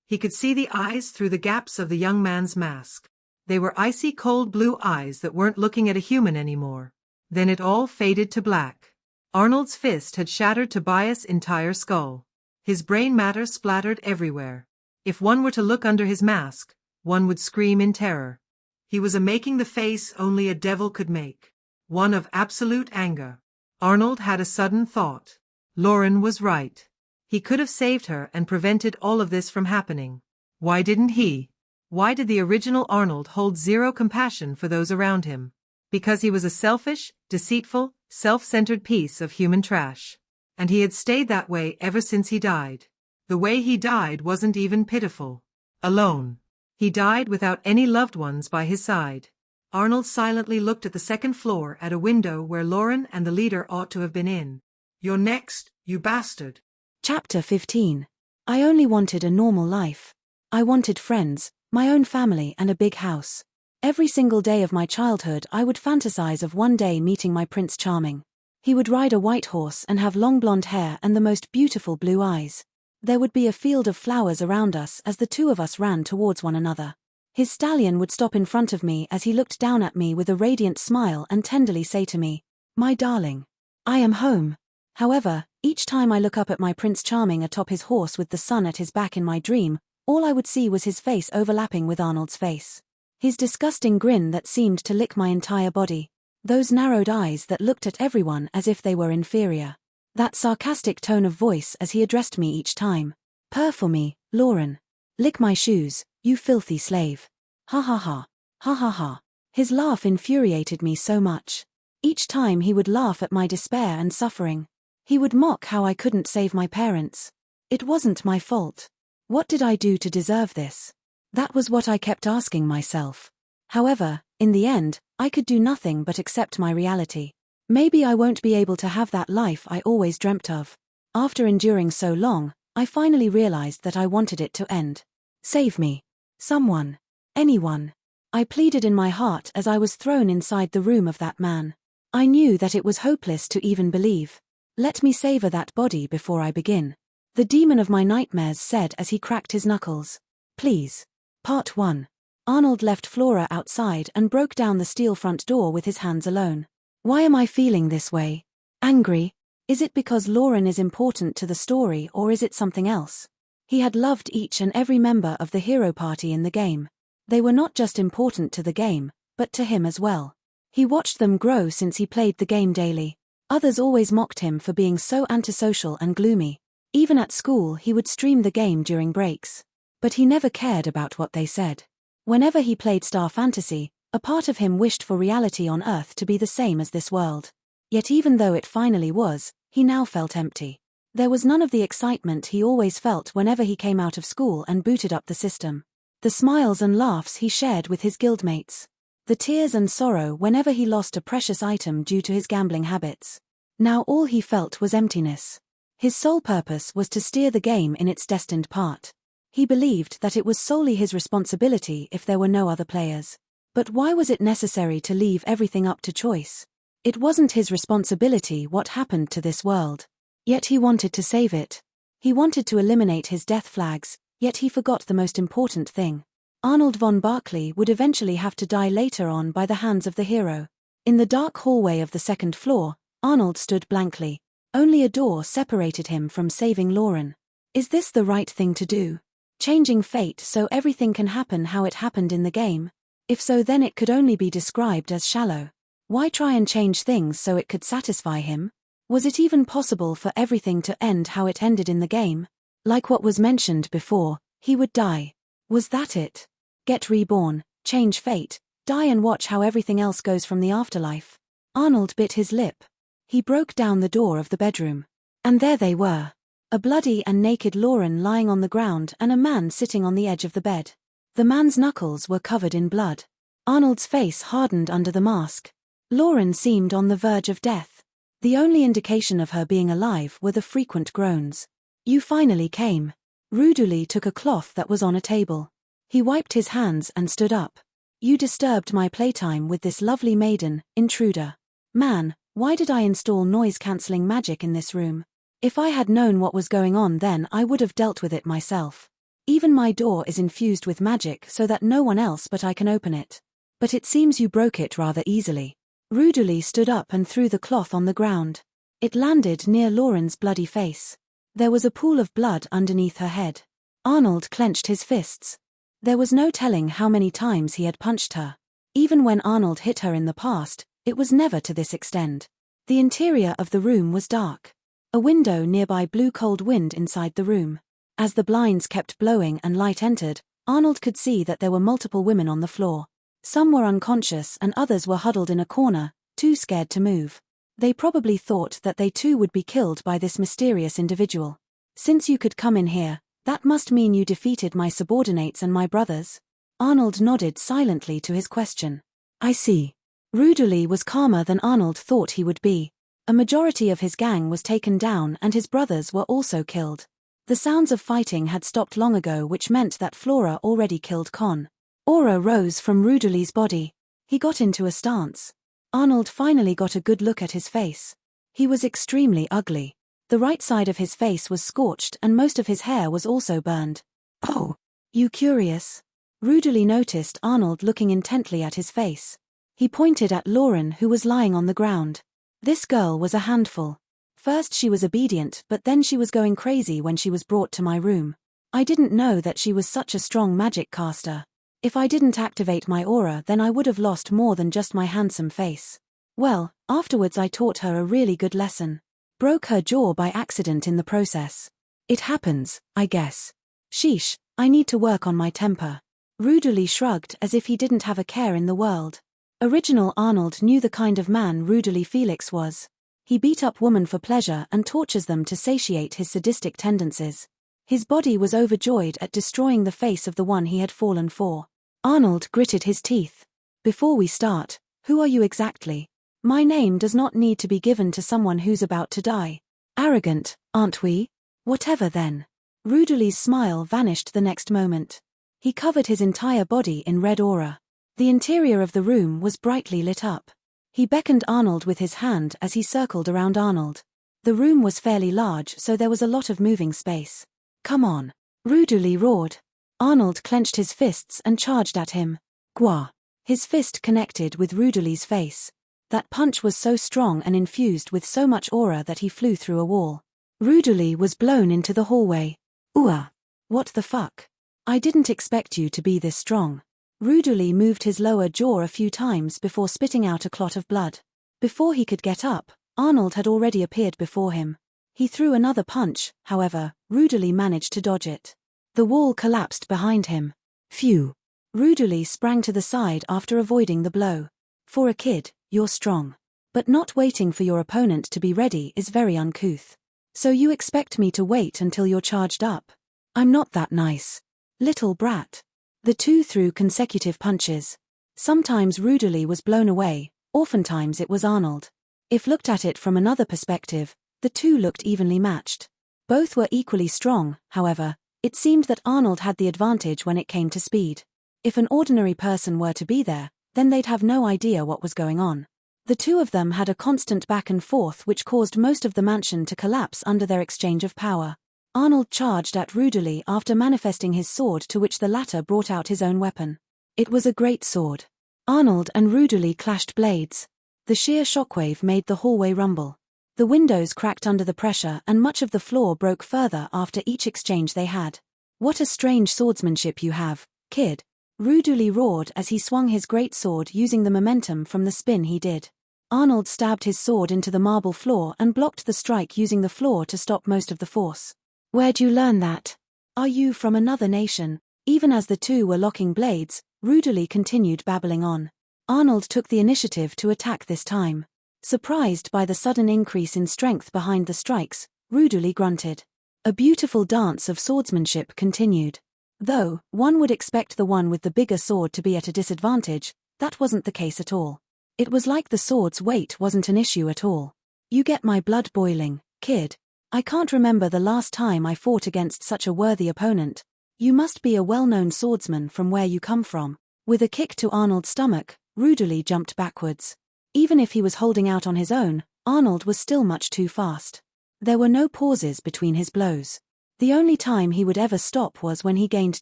He could see the eyes through the gaps of the young man's mask. They were icy cold blue eyes that weren't looking at a human anymore. Then it all faded to black. Arnold's fist had shattered Tobias' entire skull. His brain matter splattered everywhere. If one were to look under his mask, one would scream in terror. He was making the face only a devil could make. One of absolute anger. Arnold had a sudden thought. Lauren was right. He could have saved her and prevented all of this from happening. Why didn't he? Why did the original Arnold hold zero compassion for those around him? Because he was a selfish, deceitful, self-centered piece of human trash. And he had stayed that way ever since he died. The way he died wasn't even pitiful. Alone. He died without any loved ones by his side. Arnold silently looked at the second floor at a window where Lauren and the leader ought to have been in. You're next, you bastard. Chapter 15. I only wanted a normal life. I wanted friends, my own family and a big house. Every single day of my childhood I would fantasize of one day meeting my Prince Charming. He would ride a white horse and have long blonde hair and the most beautiful blue eyes. There would be a field of flowers around us as the two of us ran towards one another. His stallion would stop in front of me as he looked down at me with a radiant smile and tenderly say to me, "My darling, I am home." However, each time I look up at my Prince Charming atop his horse with the sun at his back in my dream, all I would see was his face overlapping with Arnold's face. His disgusting grin that seemed to lick my entire body. Those narrowed eyes that looked at everyone as if they were inferior. That sarcastic tone of voice as he addressed me each time. "Purr for me, Lauren. Lick my shoes, you filthy slave. Ha ha ha. Ha ha ha." His laugh infuriated me so much. Each time he would laugh at my despair and suffering. He would mock how I couldn't save my parents. It wasn't my fault. What did I do to deserve this? That was what I kept asking myself. However, in the end, I could do nothing but accept my reality. Maybe I won't be able to have that life I always dreamt of. After enduring so long, I finally realized that I wanted it to end. Save me. Someone. Anyone. I pleaded in my heart as I was thrown inside the room of that man. I knew that it was hopeless to even believe. Let me savor that body before I begin. The demon of my nightmares said as he cracked his knuckles. Please. Part 1. Arnold left Flora outside and broke down the steel front door with his hands alone. Why am I feeling this way? Angry? Is it because Lauren is important to the story or is it something else? He had loved each and every member of the hero party in the game. They were not just important to the game, but to him as well. He watched them grow since he played the game daily. Others always mocked him for being so antisocial and gloomy. Even at school he would stream the game during breaks. But he never cared about what they said. Whenever he played Star Fantasy, a part of him wished for reality on Earth to be the same as this world. Yet even though it finally was, he now felt empty. There was none of the excitement he always felt whenever he came out of school and booted up the system. The smiles and laughs he shared with his guildmates. The tears and sorrow whenever he lost a precious item due to his gambling habits. Now all he felt was emptiness. His sole purpose was to steer the game in its destined part. He believed that it was solely his responsibility if there were no other players. But why was it necessary to leave everything up to choice? It wasn't his responsibility what happened to this world. Yet he wanted to save it. He wanted to eliminate his death flags, yet he forgot the most important thing. Arnold von Barclay would eventually have to die later on by the hands of the hero. In the dark hallway of the second floor, Arnold stood blankly. Only a door separated him from saving Lauren. Is this the right thing to do? Changing fate so everything can happen how it happened in the game? If so, then it could only be described as shallow. Why try and change things so it could satisfy him? Was it even possible for everything to end how it ended in the game? Like what was mentioned before, he would die. Was that it? Get reborn, change fate, die and watch how everything else goes from the afterlife. Arnold bit his lip. He broke down the door of the bedroom. And there they were. A bloody and naked Lauren lying on the ground and a man sitting on the edge of the bed. The man's knuckles were covered in blood. Arnold's face hardened under the mask. Lauren seemed on the verge of death. The only indication of her being alive were the frequent groans. You finally came. Rudely took a cloth that was on a table. He wiped his hands and stood up. You disturbed my playtime with this lovely maiden, intruder. Man, why did I install noise-cancelling magic in this room? If I had known what was going on then I would have dealt with it myself. Even my door is infused with magic so that no one else but I can open it. But it seems you broke it rather easily. Rudely stood up and threw the cloth on the ground. It landed near Lauren's bloody face. There was a pool of blood underneath her head. Arnold clenched his fists. There was no telling how many times he had punched her. Even when Arnold hit her in the past, it was never to this extent. The interior of the room was dark. A window nearby blew cold wind inside the room. As the blinds kept blowing and light entered, Arnold could see that there were multiple women on the floor. Some were unconscious and others were huddled in a corner, too scared to move. They probably thought that they too would be killed by this mysterious individual. Since you could come in here, that must mean you defeated my subordinates and my brothers? Arnold nodded silently to his question. I see. Rudoley was calmer than Arnold thought he would be. A majority of his gang was taken down and his brothers were also killed. The sounds of fighting had stopped long ago, which meant that Flora already killed Con. Aura rose from Rudoley's body. He got into a stance. Arnold finally got a good look at his face. He was extremely ugly. The right side of his face was scorched and most of his hair was also burned. Oh, you curious? Rudoley noticed Arnold looking intently at his face. He pointed at Lauren, who was lying on the ground. This girl was a handful. First she was obedient, but then she was going crazy when she was brought to my room. I didn't know that she was such a strong magic caster. If I didn't activate my aura, then I would have lost more than just my handsome face. Well, afterwards I taught her a really good lesson. Broke her jaw by accident in the process. It happens, I guess. Sheesh, I need to work on my temper. Rudoley shrugged as if he didn't have a care in the world. Original Arnold knew the kind of man Rudoley Felix was. He beat up women for pleasure and tortures them to satiate his sadistic tendencies. His body was overjoyed at destroying the face of the one he had fallen for. Arnold gritted his teeth. Before we start, who are you exactly? My name does not need to be given to someone who's about to die. Arrogant, aren't we? Whatever then. Rudoley's smile vanished the next moment. He covered his entire body in red aura. The interior of the room was brightly lit up. He beckoned Arnold with his hand as he circled around Arnold. The room was fairly large, so there was a lot of moving space. Come on. Rudoley roared. Arnold clenched his fists and charged at him. Gwa. His fist connected with Rudoley's face. That punch was so strong and infused with so much aura that he flew through a wall. Rudoley was blown into the hallway. Ooh. What the fuck? I didn't expect you to be this strong. Rudoley moved his lower jaw a few times before spitting out a clot of blood. Before he could get up, Arnold had already appeared before him. He threw another punch, however, Rudoley managed to dodge it. The wall collapsed behind him. Phew. Rudoley sprang to the side after avoiding the blow. For a kid, you're strong. But not waiting for your opponent to be ready is very uncouth. So you expect me to wait until you're charged up? I'm not that nice. Little brat. The two threw consecutive punches. Sometimes Rudoley was blown away, oftentimes it was Arnold. If looked at it from another perspective, the two looked evenly matched. Both were equally strong, however. It seemed that Arnold had the advantage when it came to speed. If an ordinary person were to be there, then they'd have no idea what was going on. The two of them had a constant back and forth which caused most of the mansion to collapse under their exchange of power. Arnold charged at Rudoley after manifesting his sword, to which the latter brought out his own weapon. It was a great sword. Arnold and Rudoley clashed blades. The sheer shockwave made the hallway rumble. The windows cracked under the pressure and much of the floor broke further after each exchange they had. What a strange swordsmanship you have, kid. Rudoley roared as he swung his great sword using the momentum from the spin he did. Arnold stabbed his sword into the marble floor and blocked the strike using the floor to stop most of the force. Where'd you learn that? Are you from another nation? Even as the two were locking blades, Rudoley continued babbling on. Arnold took the initiative to attack this time. Surprised by the sudden increase in strength behind the strikes, Rudoley grunted. A beautiful dance of swordsmanship continued. Though, one would expect the one with the bigger sword to be at a disadvantage, that wasn't the case at all. It was like the sword's weight wasn't an issue at all. You get my blood boiling, kid. I can't remember the last time I fought against such a worthy opponent. You must be a well-known swordsman from where you come from. With a kick to Arnold's stomach, Rudoley jumped backwards. Even if he was holding out on his own, Arnold was still much too fast. There were no pauses between his blows. The only time he would ever stop was when he gained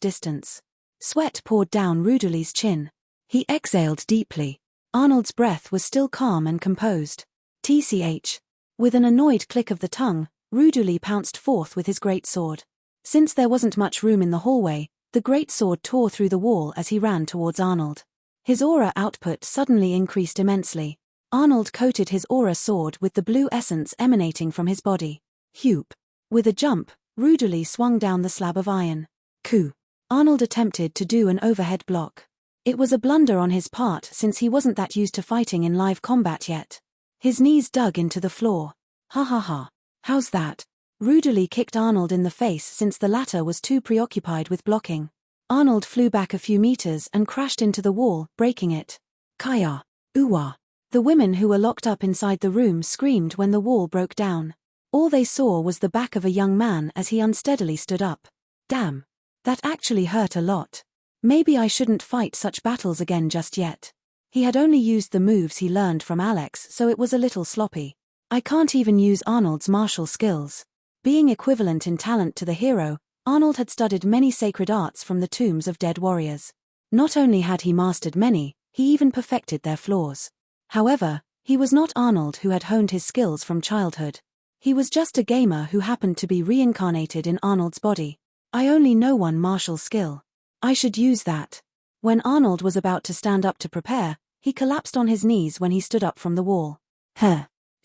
distance. Sweat poured down Rudoley's chin. He exhaled deeply. Arnold's breath was still calm and composed. TCH. With an annoyed click of the tongue, Rudely pounced forth with his greatsword. Since there wasn't much room in the hallway, the greatsword tore through the wall as he ran towards Arnold. His aura output suddenly increased immensely. Arnold coated his aura sword with the blue essence emanating from his body. Whoop! With a jump, Rudely swung down the slab of iron. Coup! Arnold attempted to do an overhead block. It was a blunder on his part since he wasn't that used to fighting in live combat yet. His knees dug into the floor. Ha ha ha. How's that? Rudely kicked Arnold in the face since the latter was too preoccupied with blocking. Arnold flew back a few meters and crashed into the wall, breaking it. Kaya! Ooh-wah! The women who were locked up inside the room screamed when the wall broke down. All they saw was the back of a young man as he unsteadily stood up. Damn! That actually hurt a lot. Maybe I shouldn't fight such battles again just yet. He had only used the moves he learned from Alex, so it was a little sloppy. I can't even use Arnold's martial skills. Being equivalent in talent to the hero, Arnold had studied many sacred arts from the tombs of dead warriors. Not only had he mastered many, he even perfected their flaws. However, he was not Arnold who had honed his skills from childhood. He was just a gamer who happened to be reincarnated in Arnold's body. I only know one martial skill. I should use that. When Arnold was about to stand up to prepare, he collapsed on his knees when he stood up from the wall.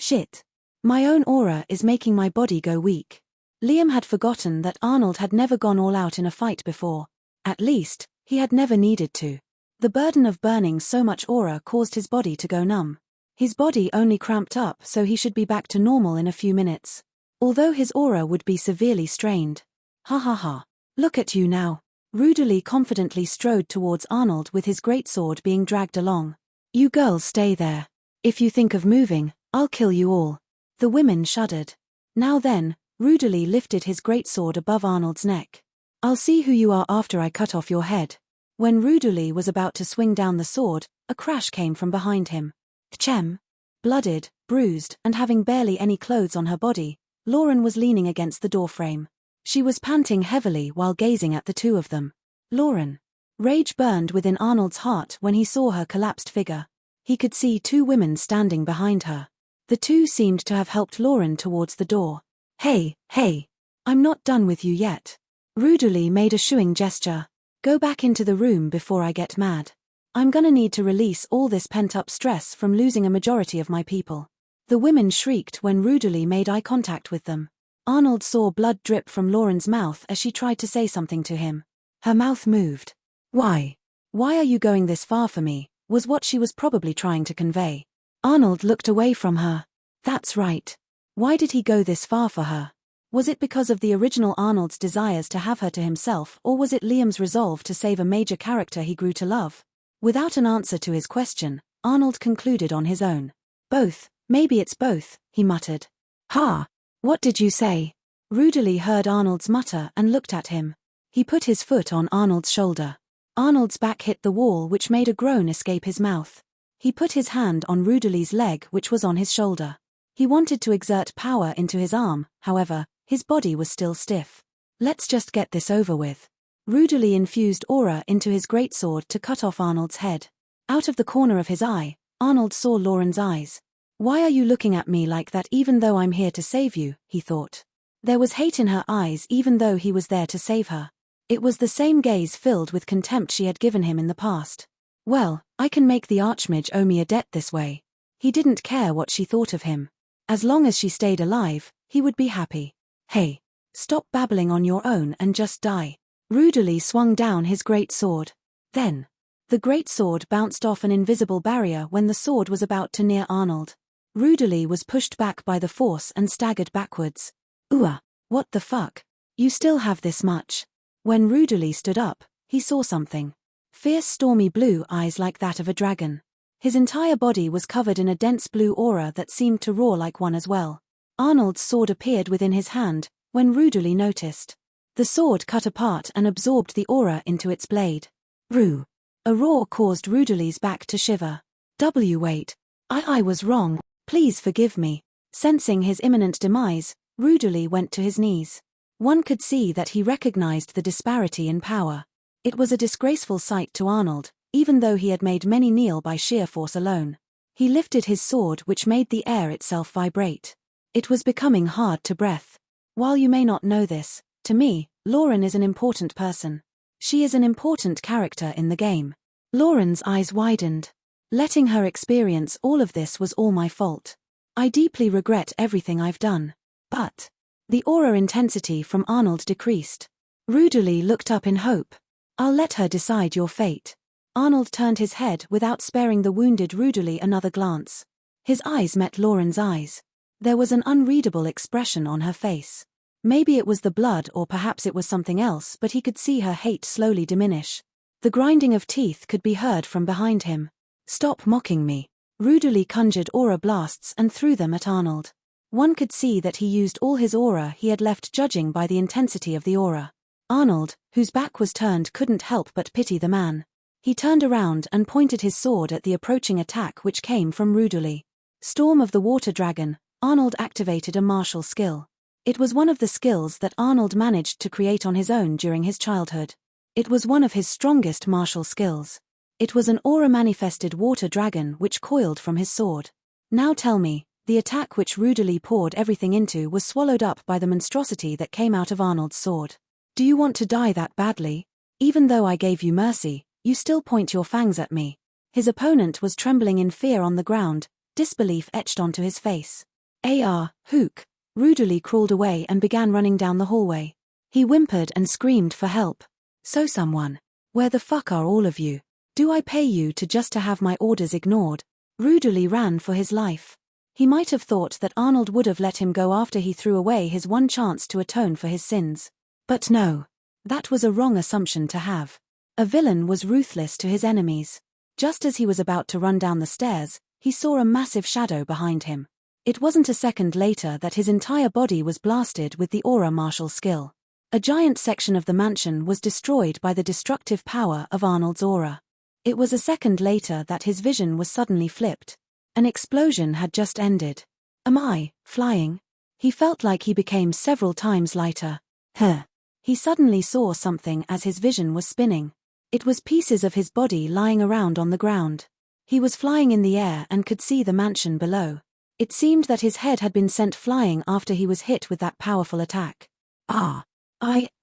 Shit. My own aura is making my body go weak. Liam had forgotten that Arnold had never gone all out in a fight before. At least, he had never needed to. The burden of burning so much aura caused his body to go numb. His body only cramped up, so he should be back to normal in a few minutes. Although his aura would be severely strained. Ha ha ha. Look at you now. Rudely confidently strode towards Arnold with his greatsword being dragged along. You girls stay there. If you think of moving, I'll kill you all. The women shuddered. Now then, Rudely lifted his greatsword above Arnold's neck. I'll see who you are after I cut off your head. When Rudely was about to swing down the sword, a crash came from behind him. Tchem. Blooded, bruised, and having barely any clothes on her body, Lauren was leaning against the doorframe. She was panting heavily while gazing at the two of them. Lauren. Rage burned within Arnold's heart when he saw her collapsed figure. He could see two women standing behind her. The two seemed to have helped Lauren towards the door. Hey, I'm not done with you yet. Rudely made a shooing gesture. Go back into the room before I get mad. I'm gonna need to release all this pent-up stress from losing a majority of my people. The women shrieked when Rudely made eye contact with them. Arnold saw blood drip from Lauren's mouth as she tried to say something to him. Her mouth moved. Why? Why are you going this far for me, was what she was probably trying to convey. Arnold looked away from her. That's right. Why did he go this far for her? Was it because of the original Arnold's desires to have her to himself, or was it Liam's resolve to save a major character he grew to love? Without an answer to his question, Arnold concluded on his own. Both, maybe it's both, he muttered. Ha! What did you say? Rudely heard Arnold's mutter and looked at him. He put his foot on Arnold's shoulder. Arnold's back hit the wall, which made a groan escape his mouth. He put his hand on Rudely's leg, which was on his shoulder. He wanted to exert power into his arm, however, his body was still stiff. Let's just get this over with. Rudely infused aura into his greatsword to cut off Arnold's head. Out of the corner of his eye, Arnold saw Lauren's eyes. Why are you looking at me like that even though I'm here to save you, he thought. There was hate in her eyes even though he was there to save her. It was the same gaze filled with contempt she had given him in the past. Well, I can make the Archmage owe me a debt this way. He didn't care what she thought of him. As long as she stayed alive, he would be happy. Hey, stop babbling on your own and just die. Rudely swung down his great sword. Then, the great sword bounced off an invisible barrier when the sword was about to near Arnold. Rudely was pushed back by the force and staggered backwards. What the fuck? You still have this much? When Rudely stood up, he saw something. Fierce stormy blue eyes like that of a dragon. His entire body was covered in a dense blue aura that seemed to roar like one as well. Arnold's sword appeared within his hand, when Rudely noticed. The sword cut apart and absorbed the aura into its blade. Rue. A roar caused Rudely's back to shiver. Wait. I was wrong, please forgive me. Sensing his imminent demise, Rudely went to his knees. One could see that he recognized the disparity in power. It was a disgraceful sight to Arnold, even though he had made many kneel by sheer force alone. He lifted his sword, which made the air itself vibrate. It was becoming hard to breathe. While you may not know this, to me, Lauren is an important person. She is an important character in the game. Lauren's eyes widened. Letting her experience all of this was all my fault. I deeply regret everything I've done. But the aura intensity from Arnold decreased. Rudely looked up in hope. I'll let her decide your fate. Arnold turned his head without sparing the wounded Rudely another glance. His eyes met Lauren's eyes. There was an unreadable expression on her face. Maybe it was the blood or perhaps it was something else, but he could see her hate slowly diminish. The grinding of teeth could be heard from behind him. Stop mocking me. Rudely conjured aura blasts and threw them at Arnold. One could see that he used all his aura he had left, judging by the intensity of the aura. Arnold, whose back was turned, couldn't help but pity the man. He turned around and pointed his sword at the approaching attack which came from Rudely. Storm of the Water Dragon. Arnold activated a martial skill. It was one of the skills that Arnold managed to create on his own during his childhood. It was one of his strongest martial skills. It was an aura-manifested water dragon which coiled from his sword. Now tell me, the attack which Rudely poured everything into was swallowed up by the monstrosity that came out of Arnold's sword. Do you want to die that badly? Even though I gave you mercy, you still point your fangs at me. His opponent was trembling in fear on the ground, disbelief etched onto his face. Hook. Rudely crawled away and began running down the hallway. He whimpered and screamed for help. So someone. Where the fuck are all of you? Do I pay you to have my orders ignored? Rudely ran for his life. He might have thought that Arnold would have let him go after he threw away his one chance to atone for his sins. But no. That was a wrong assumption to have. A villain was ruthless to his enemies. Just as he was about to run down the stairs, he saw a massive shadow behind him. It wasn't a second later that his entire body was blasted with the aura martial skill. A giant section of the mansion was destroyed by the destructive power of Arnold's aura. It was a second later that his vision was suddenly flipped. An explosion had just ended. Am I flying? He felt like he became several times lighter. He suddenly saw something as his vision was spinning. It was pieces of his body lying around on the ground. He was flying in the air and could see the mansion below. It seemed that his head had been sent flying after he was hit with that powerful attack.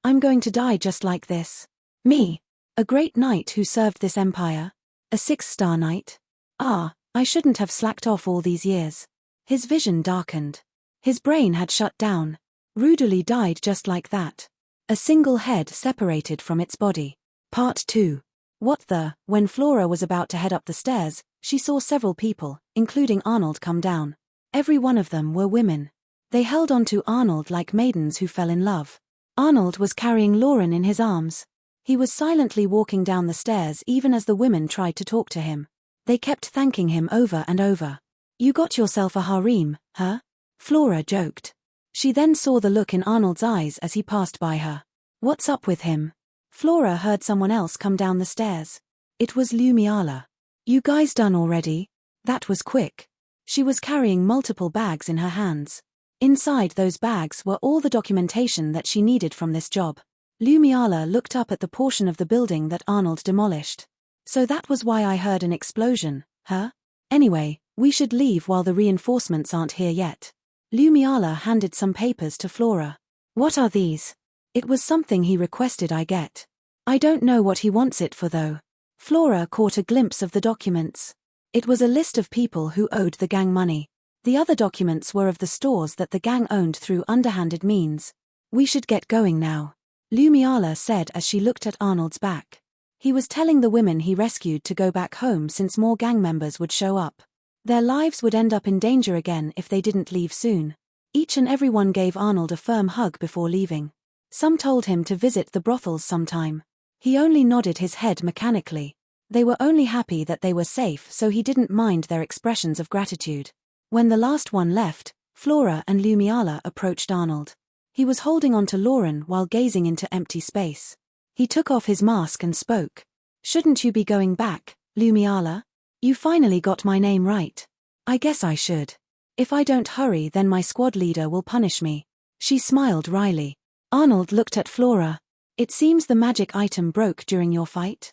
I'm going to die just like this. Me. A great knight who served this empire. A 6-star knight. I shouldn't have slacked off all these years. His vision darkened. His brain had shut down. Rudely died just like that. A single head separated from its body. Part 2. When Flora was about to head up the stairs, she saw several people, including Arnold, come down. Every one of them were women. They held on to Arnold like maidens who fell in love. Arnold was carrying Lauren in his arms. He was silently walking down the stairs even as the women tried to talk to him. They kept thanking him over and over. You got yourself a harem, huh? Flora joked. She then saw the look in Arnold's eyes as he passed by her. What's up with him? Flora heard someone else come down the stairs. It was Lumiala. You guys done already? That was quick. She was carrying multiple bags in her hands. Inside those bags were all the documentation that she needed from this job. Lumiala looked up at the portion of the building that Arnold demolished. So that was why I heard an explosion, huh? Anyway, we should leave while the reinforcements aren't here yet. Lumiala handed some papers to Flora. What are these? It was something he requested I get. I don't know what he wants it for though. Flora caught a glimpse of the documents. It was a list of people who owed the gang money. The other documents were of the stores that the gang owned through underhanded means. We should get going now, Lumiala said as she looked at Arnold's back. He was telling the women he rescued to go back home since more gang members would show up. Their lives would end up in danger again if they didn't leave soon. Each and every one gave Arnold a firm hug before leaving. Some told him to visit the brothels sometime. He only nodded his head mechanically. They were only happy that they were safe, so he didn't mind their expressions of gratitude. When the last one left, Flora and Lumiala approached Arnold. He was holding on to Lauren while gazing into empty space. He took off his mask and spoke. Shouldn't you be going back, Lumiala? You finally got my name right. I guess I should. If I don't hurry, then my squad leader will punish me. She smiled wryly. Arnold looked at Flora. It seems the magic item broke during your fight?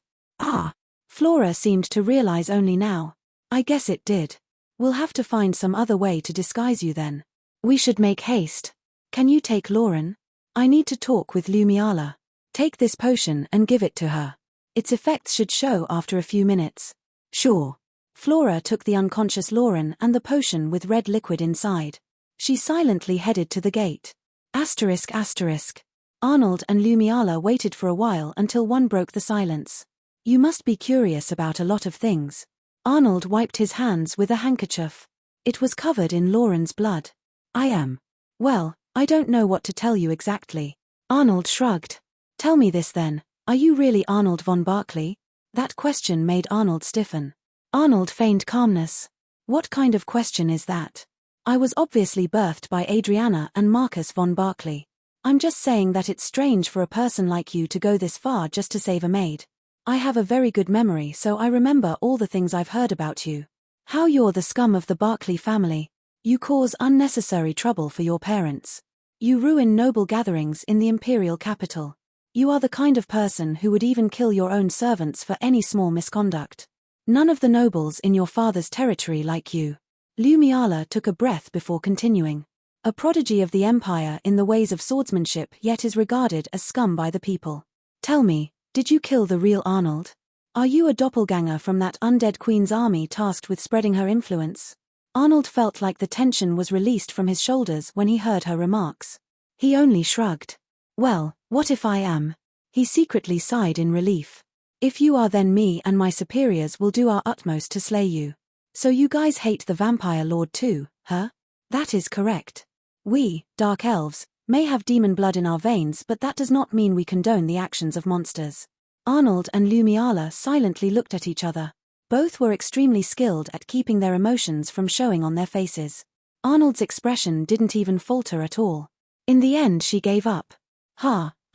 Flora seemed to realize only now. I guess it did. We'll have to find some other way to disguise you then. We should make haste. Can you take Lauren? I need to talk with Lumiala. Take this potion and give it to her. Its effects should show after a few minutes. Sure. Flora took the unconscious Lauren and the potion with red liquid inside. She silently headed to the gate. Asterisk asterisk. Arnold and Lumiala waited for a while until one broke the silence. You must be curious about a lot of things. Arnold wiped his hands with a handkerchief. It was covered in Lauren's blood. I am. Well, I don't know what to tell you exactly. Arnold shrugged. Tell me this then, are you really Arnold von Barclay? That question made Arnold stiffen. Arnold feigned calmness. What kind of question is that? I was obviously birthed by Adriana and Marcus von Barclay. I'm just saying that it's strange for a person like you to go this far just to save a maid. I have a very good memory, so I remember all the things I've heard about you. How you're the scum of the Barclay family. You cause unnecessary trouble for your parents. You ruin noble gatherings in the imperial capital. You are the kind of person who would even kill your own servants for any small misconduct. None of the nobles in your father's territory like you. Lumiala took a breath before continuing. A prodigy of the empire in the ways of swordsmanship, yet is regarded as scum by the people. Tell me, did you kill the real Arnold? Are you a doppelganger from that undead queen's army tasked with spreading her influence? Arnold felt like the tension was released from his shoulders when he heard her remarks. He only shrugged. Well, what if I am? He secretly sighed in relief. If you are, then me and my superiors will do our utmost to slay you. So you guys hate the vampire lord too, huh? That is correct. We, dark elves, may have demon blood in our veins, but that does not mean we condone the actions of monsters. Arnold and Lumiala silently looked at each other. Both were extremely skilled at keeping their emotions from showing on their faces. Arnold's expression didn't even falter at all. In the end she gave up.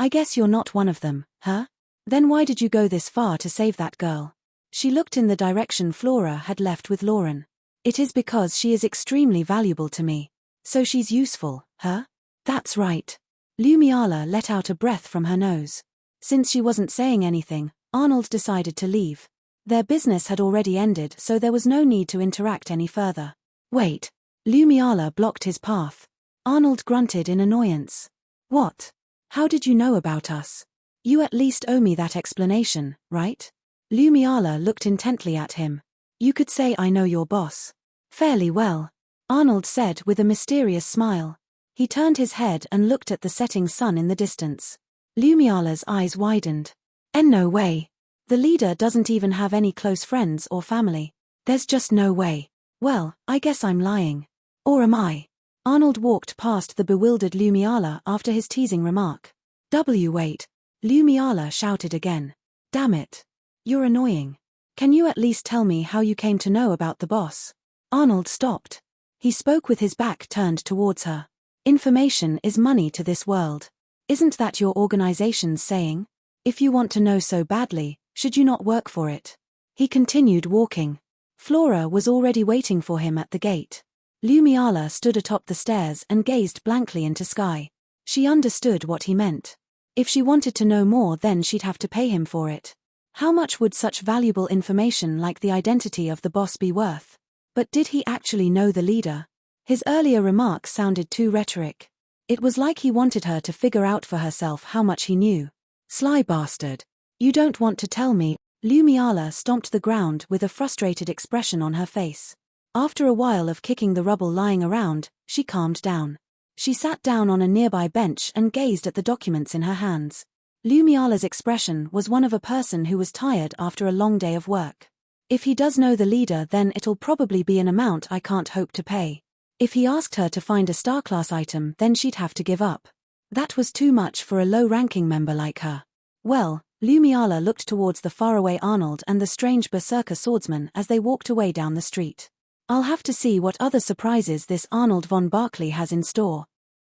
I guess you're not one of them, huh? Then why did you go this far to save that girl? She looked in the direction Flora had left with Lauren. It is because she is extremely valuable to me. So she's useful, huh? That's right. Lumiala let out a breath from her nose. Since she wasn't saying anything, Arnold decided to leave. Their business had already ended, so there was no need to interact any further. Wait. Lumiala blocked his path. Arnold grunted in annoyance. What? How did you know about us? You at least owe me that explanation, right? Lumiala looked intently at him. You could say I know your boss. Fairly well, Arnold said with a mysterious smile. He turned his head and looked at the setting sun in the distance. Lumiala's eyes widened. No way. The leader doesn't even have any close friends or family. There's just no way. Well, I guess I'm lying. Or am I? Arnold walked past the bewildered Lumiala after his teasing remark. Wait. Lumiala shouted again. Damn it. You're annoying. Can you at least tell me how you came to know about the boss? Arnold stopped. He spoke with his back turned towards her. Information is money to this world. Isn't that your organization's saying? If you want to know so badly, should you not work for it? He continued walking. Flora was already waiting for him at the gate. Lumiala stood atop the stairs and gazed blankly into sky. She understood what he meant. If she wanted to know more, then she'd have to pay him for it. How much would such valuable information like the identity of the boss be worth? But did he actually know the leader? His earlier remarks sounded too rhetoric. It was like he wanted her to figure out for herself how much he knew. Sly bastard. You don't want to tell me. Lumiala stomped the ground with a frustrated expression on her face. After a while of kicking the rubble lying around, she calmed down. She sat down on a nearby bench and gazed at the documents in her hands. Lumiala's expression was one of a person who was tired after a long day of work. If he does know the leader, then it'll probably be an amount I can't hope to pay. If he asked her to find a star-class item, then she'd have to give up. That was too much for a low-ranking member like her. Well, Lumiala looked towards the faraway Arnold and the strange berserker swordsman as they walked away down the street. I'll have to see what other surprises this Arnold von Barclay has in store.